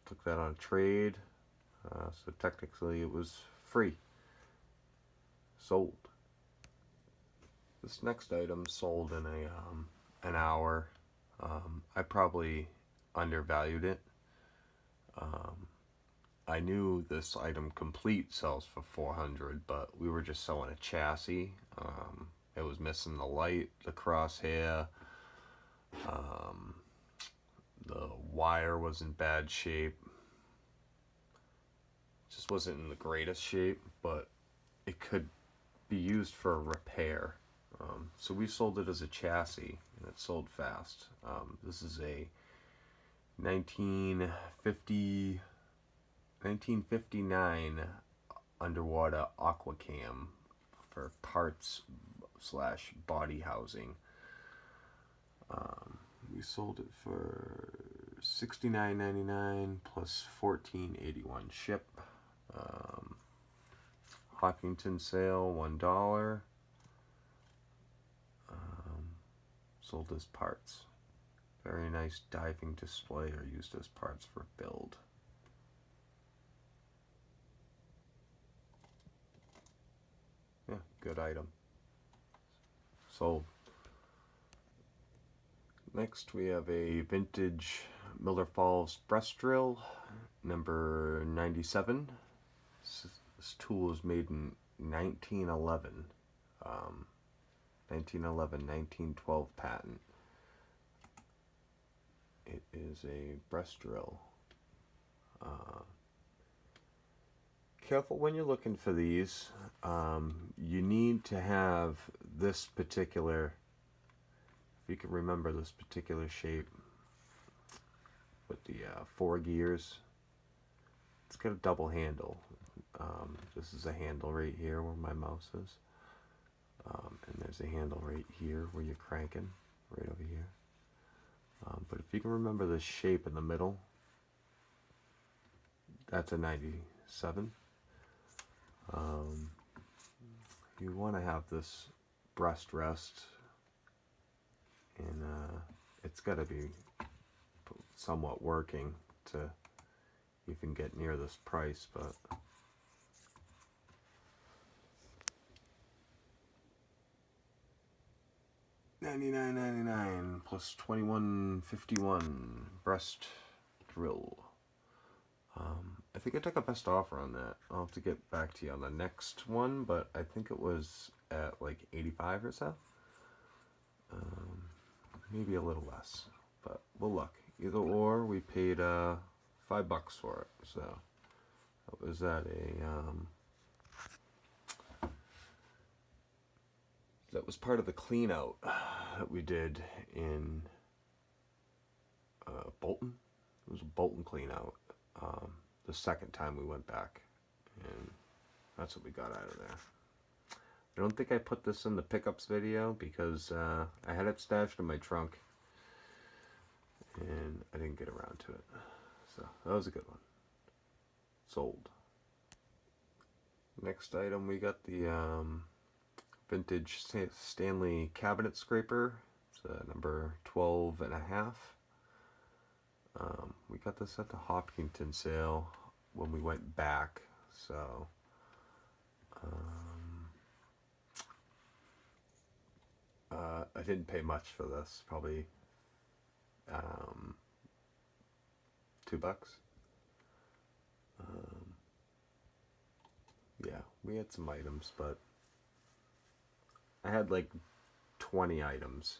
Speaker 1: Took that on a trade, so technically it was free. Sold. This next item sold in an hour. I probably undervalued it. I knew this item complete sells for 400, but we were just selling a chassis. It was missing the light, the crosshair. The wire was in bad shape. Just wasn't in the greatest shape, but it could be used for a repair. So we sold it as a chassis, and it sold fast. This is a 1959 underwater aquacam for parts slash body housing. We sold it for $69.99 plus $14.81 ship. Hopkinton sale, $1. Sold as parts. Very nice diving display, or used as parts for build. Yeah, good item. Sold. Next we have a vintage Miller Falls breast drill, number 97. This tool was made in 1911. 1912 patent. It is a breast drill. Careful when you're looking for these. You need to have this particular, if you can remember this particular shape with the 4 gears. It's got a double handle. This is a handle right here where my mouse is. And there's a handle right here where you're cranking, right over here. But if you can remember the shape in the middle, that's a 97. You want to have this breast rest, and it's got to be somewhat working to even get near this price, but $99.99 plus $21.51 breast drill. I think I took a best offer on that. I'll have to get back to you on the next one, but I think it was at like 85 or so. Maybe a little less, but we'll look. Either or, we paid $5 for it. So that was at that was part of the clean out that we did in Bolton. It was a Bolton clean out. The second time we went back, and that's what we got out of there. I don't think I put this in the pickups video because I had it stashed in my trunk and I didn't get around to it. So that was a good one. Sold. Next item, we got the vintage Stanley cabinet scraper. It's number 12 and a half. We got this at the Hopkinton sale when we went back, so I didn't pay much for this, probably $2. Yeah, we had some items, but I had like 20 items,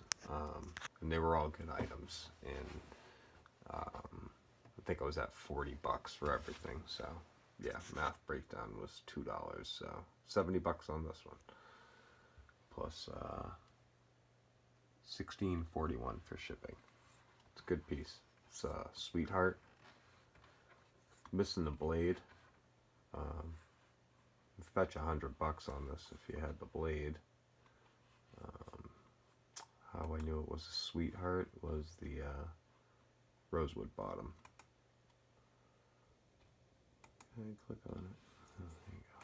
Speaker 1: and they were all good items, and I think I was at $40 for everything. So yeah, math breakdown was $2, so $70 on this one, plus $16.41 for shipping. It's a good piece. It's a Sweetheart. Missing the blade. Fetch $100 on this if you had the blade. How I knew it was a Sweetheart was the rosewood bottom. I click on it. Oh, there you go.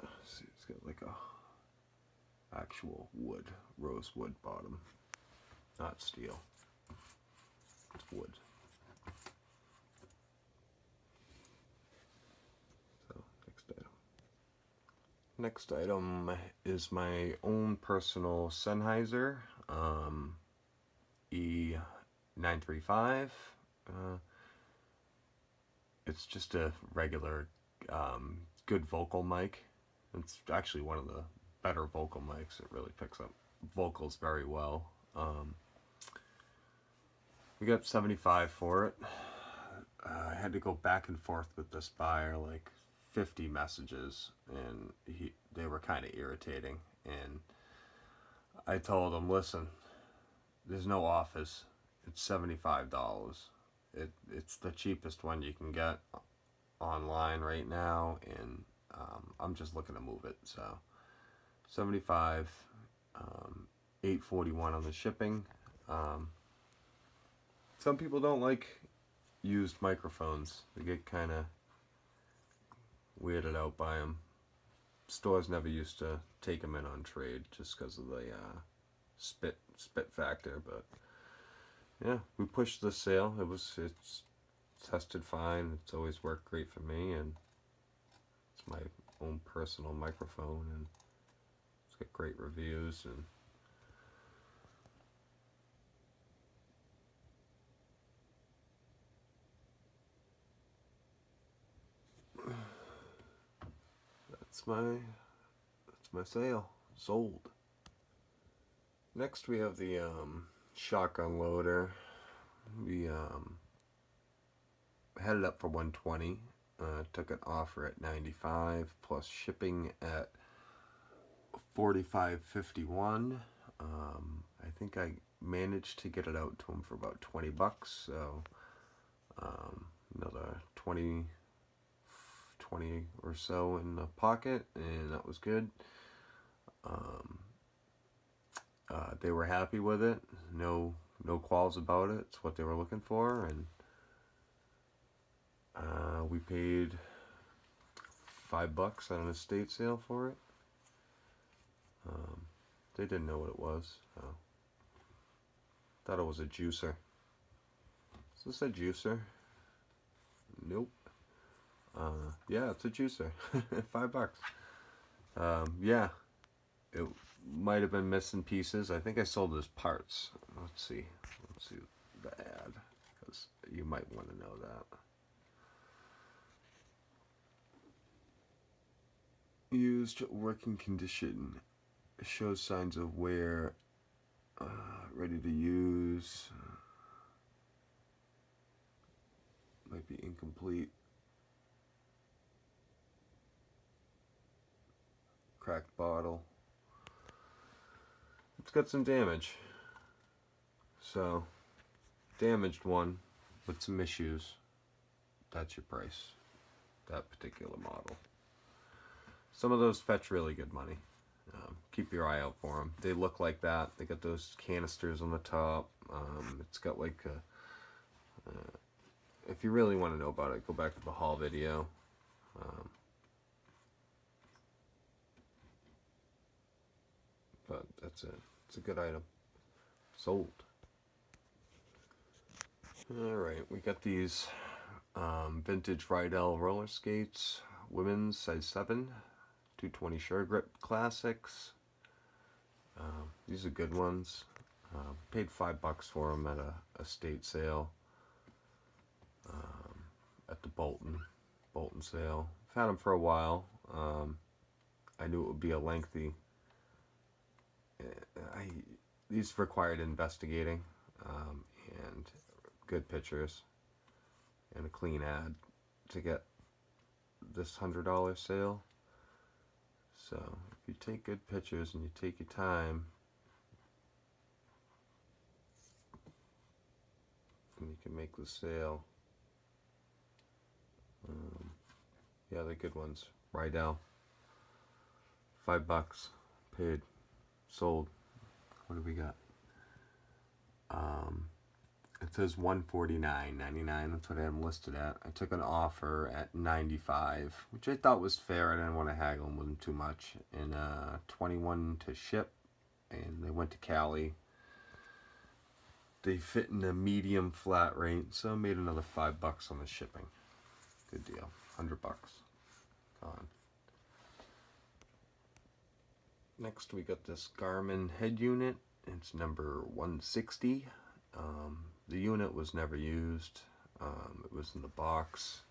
Speaker 1: Yeah, see, it's got like a actual wood, rosewood bottom, not steel. It's wood. So next item is my own personal Sennheiser E935. It's just a regular good vocal mic. It's actually one of the better vocal mics. It really picks up vocals very well. We got 75 for it. I had to go back and forth with this buyer, like 50 messages, and they were kind of irritating. And I told him, listen, there's no offers. It's $75. It's the cheapest one you can get online right now, and I'm just looking to move it. So 75, $8.41 on the shipping. Some people don't like used microphones. They get kind of weirded out by them. Stores never used to take them in on trade just because of the spit factor. But yeah, we pushed the sale. It's tested fine. It's always worked great for me, and it's my own personal microphone, and it's got great reviews. And that's my sale. Sold. Next we have the shotgun loader. We had it up for $120. Took an offer at $95 plus shipping at $45.51. I think I managed to get it out to him for about $20. So another 20 or so in the pocket, and that was good. They were happy with it. No qualms about it. It's what they were looking for, and we paid $5 at an estate sale for it. They didn't know what it was. Thought it was a juicer. Is this a juicer? Nope. Yeah, it's a juicer. $5. Yeah, it might have been missing pieces. I think I sold it as parts. Let's see the ad, because you might want to know that. Used working condition. Shows signs of wear. Ready to use. Might be incomplete. Cracked bottle. It's got some damage. So, damaged one with some issues. That's your price. That particular model. Some of those fetch really good money. Keep your eye out for them. They look like that. They got those canisters on the top. It's got like if you really want to know about it, go back to the haul video. But that's it. It's a good item. Sold. Alright, we got these vintage Rydell roller skates. Women's size 7. 220 Sure Grip Classics. These are good ones. Paid $5 for them at a estate sale. At the Bolton sale. I've had them for a while. I knew it would be a lengthy. These required investigating, and good pictures, and a clean ad to get this $100 sale. So if you take good pictures and you take your time, and you can make the sale. Yeah, they're good ones. Rydell. $5. Paid. Sold. What do we got? It says $149.99. That's what I had them listed at. I took an offer at $95, which I thought was fair. I didn't want to haggle with them too much. And $21 to ship, and they went to Cali. They fit in a medium flat rate, so I made another $5 on the shipping. Good deal. $100 gone. Next, we got this Garmin head unit. It's number 160. The unit was never used. It was in the box.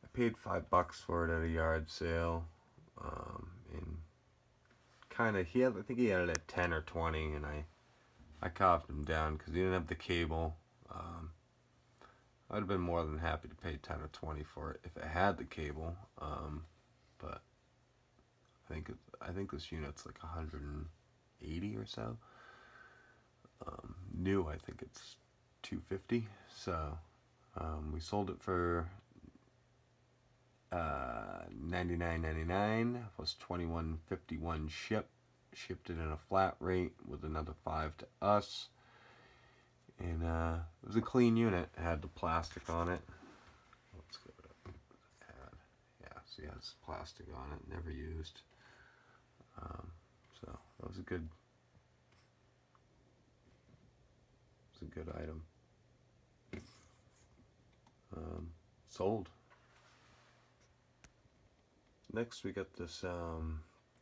Speaker 1: I paid $5 for it at a yard sale. And kind of, I think he had it at 10 or 20, and I carved him down because he didn't have the cable. I'd have been more than happy to pay 10 or 20 for it if it had the cable. But I think this unit's like 180 or so. New, I think it's 250. So we sold it for $99.99 plus $21.51 shipped it in a flat rate with another $5 to us, and it was a clean unit. It had the plastic on it. Let's go to add. Yeah, so it has plastic on it, never used. So that was a good item. Sold. Next, we got this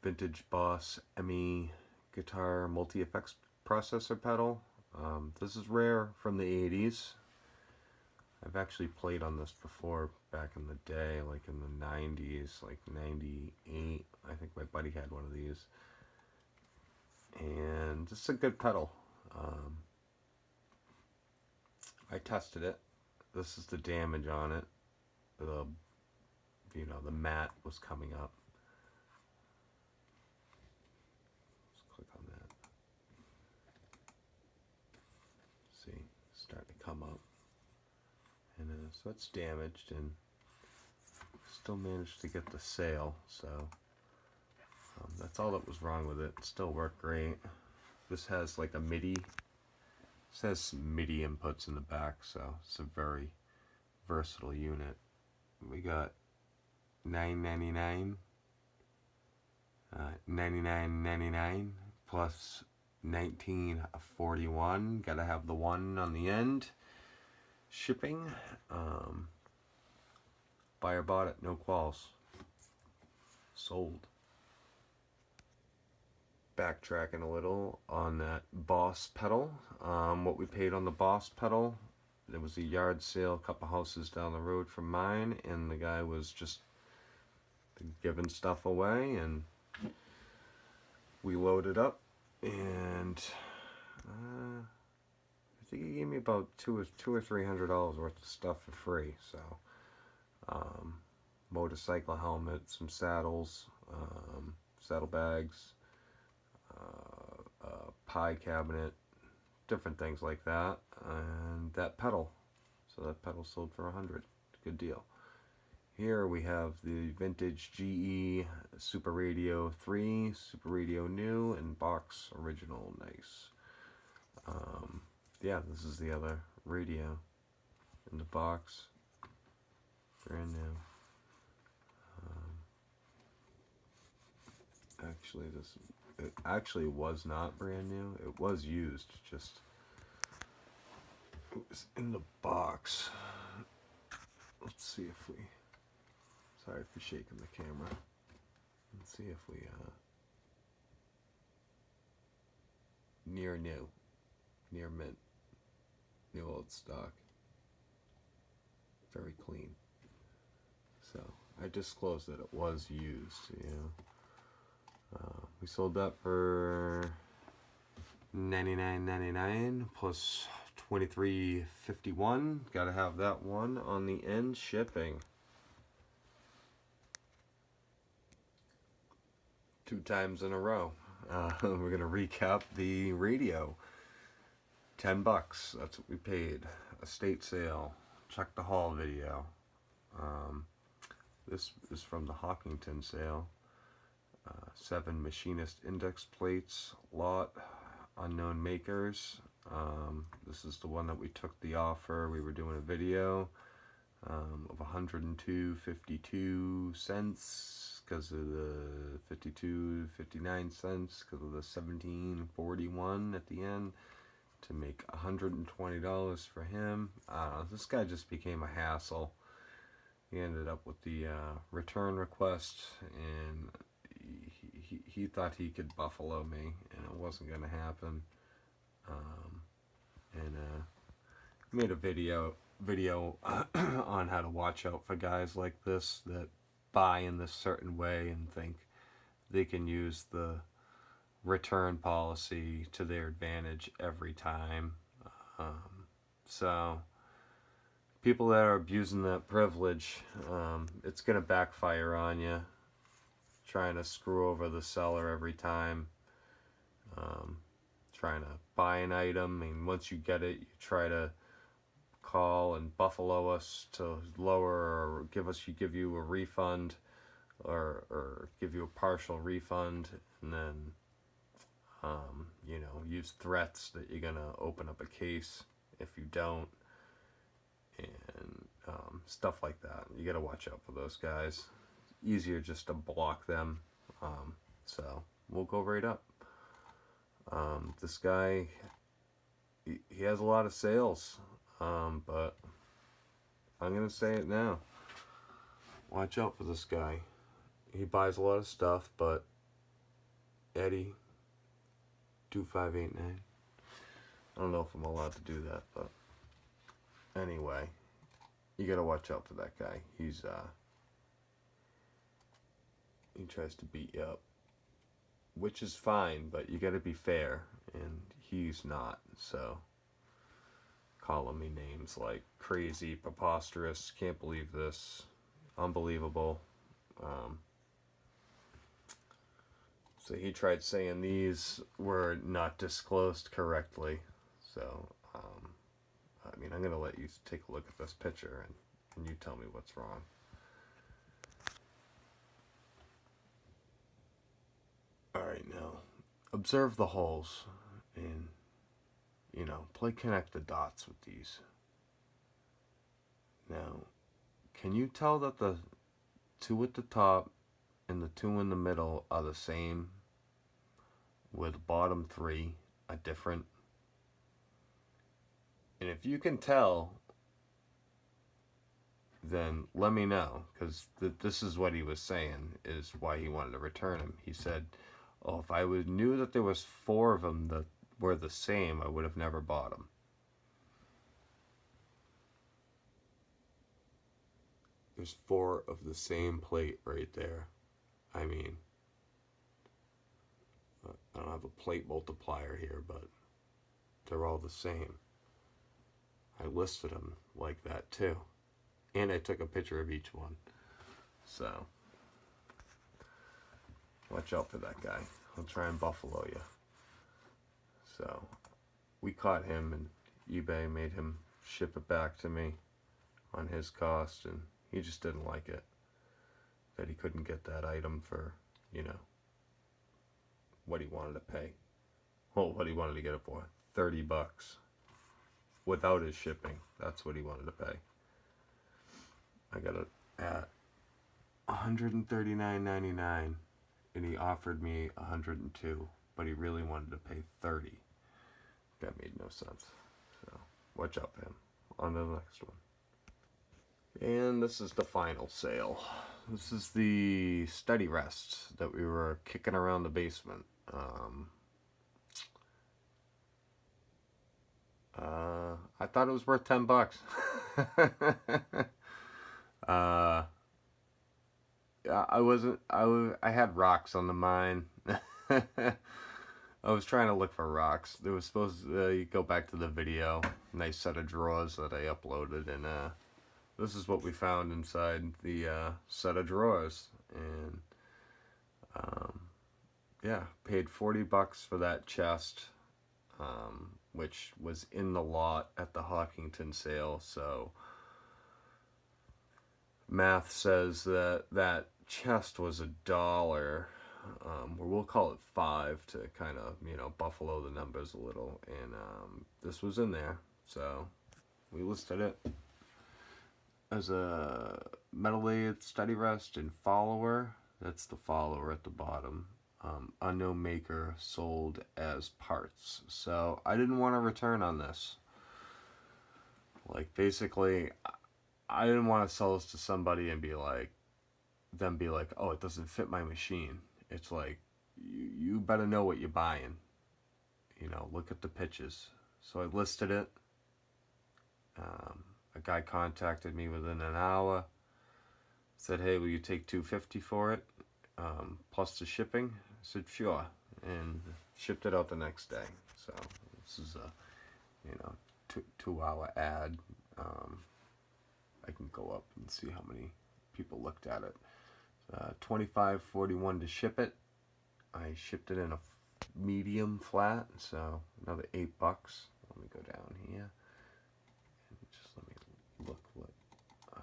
Speaker 1: vintage Boss ME guitar multi-effects processor pedal. This is rare from the 80s. I've actually played on this before back in the day, like in the 90s, like 98. I think my buddy had one of these. And this is a good pedal. I tested it. This is the damage on it. The mat was coming up. Let's click on that. See, it's starting to come up. And so it's damaged, and still managed to get the sale. So that's all that was wrong with it. It still worked great. This has like a MIDI. It says some MIDI inputs in the back, so it's a very versatile unit. We got $9.99, $99.99 plus $19.41. Gotta have the one on the end. Shipping. Buyer bought it, no qualms. Sold. Backtracking a little on that Boss pedal. What we paid on the Boss pedal. There was a yard sale a couple houses down the road from mine, and the guy was just giving stuff away, and we loaded up, and I think he gave me about $200 or $300 worth of stuff for free. So motorcycle helmet, some saddles, saddlebags, pie cabinet, different things like that, and that pedal. So that pedal sold for $100. Good deal. Here we have the vintage GE Super Radio 3, Super Radio New, and box original. Nice. Yeah, this is the other radio in the box. Brand new. Actually, it actually was not brand new. It was used, just it was in the box. Let's see if we, sorry for shaking the camera. Let's see if we, near new, near mint, new old stock. Very clean. So I disclosed that it was used, you know. We sold that for $99.99 plus $23.51. Gotta have that one on the end. Shipping. 2 times in a row. We're gonna recap the radio. $10. That's what we paid. Estate sale. Check the haul video. This is from the Hawkington sale. 7 machinist index plates, lot, unknown makers, This is the one that we took the offer. We were doing a video of 102.52 cents because of the 52.59 cents because of the 17.41 at the end to make $120 for him. This guy just became a hassle. He ended up with the return request, and he thought he could buffalo me, and it wasn't going to happen. And made a video on how to watch out for guys like this that buy in this certain way and think they can use the return policy to their advantage every time. So people that are abusing that privilege, it's going to backfire on you, trying to screw over the seller every time, trying to buy an item, and once you get it, you try to call and buffalo us to lower or give you a refund or give you a partial refund, and then use threats that you're gonna open up a case if you don't, and stuff like that. You gotta watch out for those guys. Easier just to block them. So we'll go right up. This guy, he has a lot of sales, but I'm gonna say it now. Watch out for this guy. He buys a lot of stuff, but Eddie 2589. I don't know if I'm allowed to do that, but anyway, you gotta watch out for that guy. He tries to beat you up, which is fine, but you gotta be fair, and he's not. So calling me names like crazy, preposterous, can't believe this, unbelievable. So he tried saying these were not disclosed correctly. So, I'm going to let you take a look at this picture and you tell me what's wrong. Alright, now, observe the holes and, play connect the dots with these. Now, can you tell that the two at the top and the two in the middle are the same, with the bottom three are different? And if you can tell, then let me know, because this is what he was saying is why he wanted to return them. He said, oh, if I knew that there was 4 of them that were the same, I would have never bought them. There's 4 of the same plate right there. I mean, I don't have a plate multiplier here, but they're all the same. I listed them like that too. And I took a picture of each one. So, watch out for that guy. He'll try and buffalo you. So, we caught him, and eBay made him ship it back to me on his cost, and he just didn't like it. That he couldn't get that item for, what he wanted to pay. Well, what he wanted to get it for. $30. Without his shipping. That's what he wanted to pay. I got it at $139.99, and he offered me $102, but he really wanted to pay $30. That made no sense. So watch out for him. On to the next one. And this is the final sale. This is the study rest that we were kicking around the basement. I thought it was worth $10. I had rocks on the mine. I was trying to look for rocks. There was supposed to, you go back to the video, nice set of drawers that I uploaded, and this is what we found inside the set of drawers. And yeah, paid $40 for that chest, which was in the lot at the Hawkington sale. So math says that that chest was $1. or we'll call it 5 to kind of, you know, buffalo the numbers a little. And this was in there, so we listed it as a metal lathe, steady rest, and follower. That's the follower at the bottom. Unknown maker, sold as parts. So I didn't want to return on this. Like, basically, I didn't want to sell this to somebody and be like, oh, it doesn't fit my machine. It's like, you better know what you're buying. You know, look at the pitches. So I listed it. A guy contacted me within an hour. Said, hey, will you take $250 for it? Plus the shipping? I said, sure. And shipped it out the next day. So this is a, you know, 2-hour ad. I can go up and see how many people looked at it. $25.41 to ship it. I shipped it in a medium flat, so another $8. Let me go down here and just let me look what I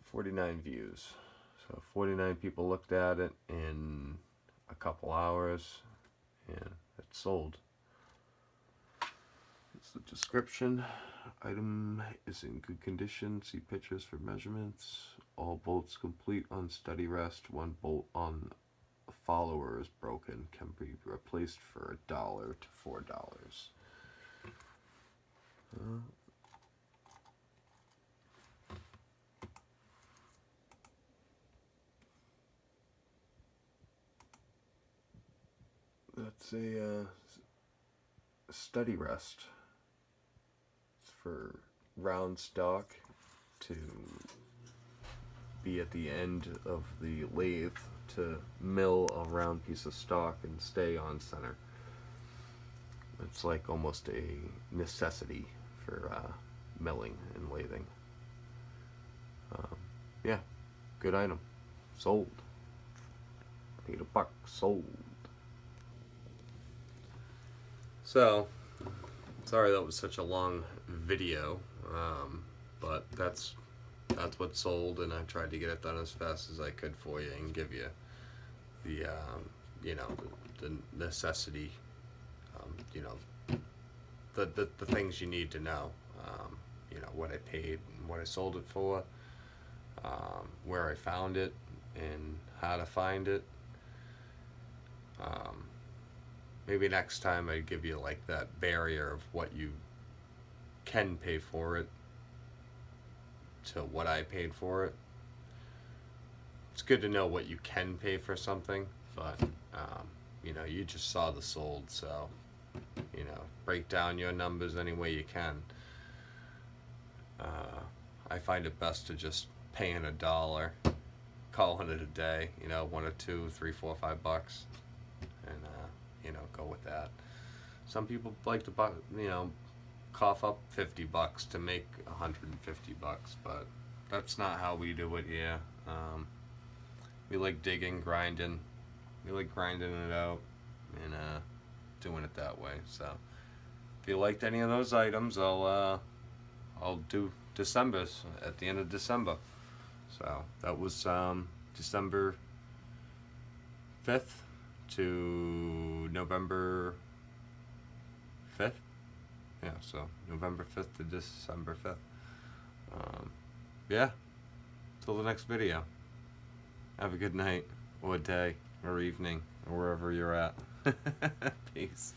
Speaker 1: 49 views. So 49 people looked at it in a couple hours, and it's sold. It's the description. Item is in good condition. See pictures for measurements. All bolts complete on steady rest. One bolt on a follower is broken. Can be replaced for $1 to $4. That's a steady rest. It's for round stock to be at the end of the lathe to mill a round piece of stock and stay on center. It's like almost a necessity for milling and lathing. Yeah, good item. Sold. Paid $1. Sold. So, sorry that was such a long video, but that's what sold, and I tried to get it done as fast as I could for you and give you the you know, the necessity, you know, the things you need to know, you know, what I paid and what I sold it for, where I found it and how to find it. Maybe next time I'd give you like that barrier of what you can pay for it to what I paid for it. It's good to know what you can pay for something, but you know, you just saw the sold, so you know, break down your numbers any way you can. I find it best to just paying $1, calling it a day. You know, 1 or 2, 3, 4, $5, and you know, go with that. Some people like to, you know, cough up $50 to make $150, but that's not how we do it here. We like digging, grinding. We like grinding it out and doing it that way. So if you liked any of those items, I'll do December's at the end of December. So that was December 5th to November 5th. Yeah, so November 5th to December 5th. Yeah, till the next video. Have a good night, or day, or evening, or wherever you're at. Peace.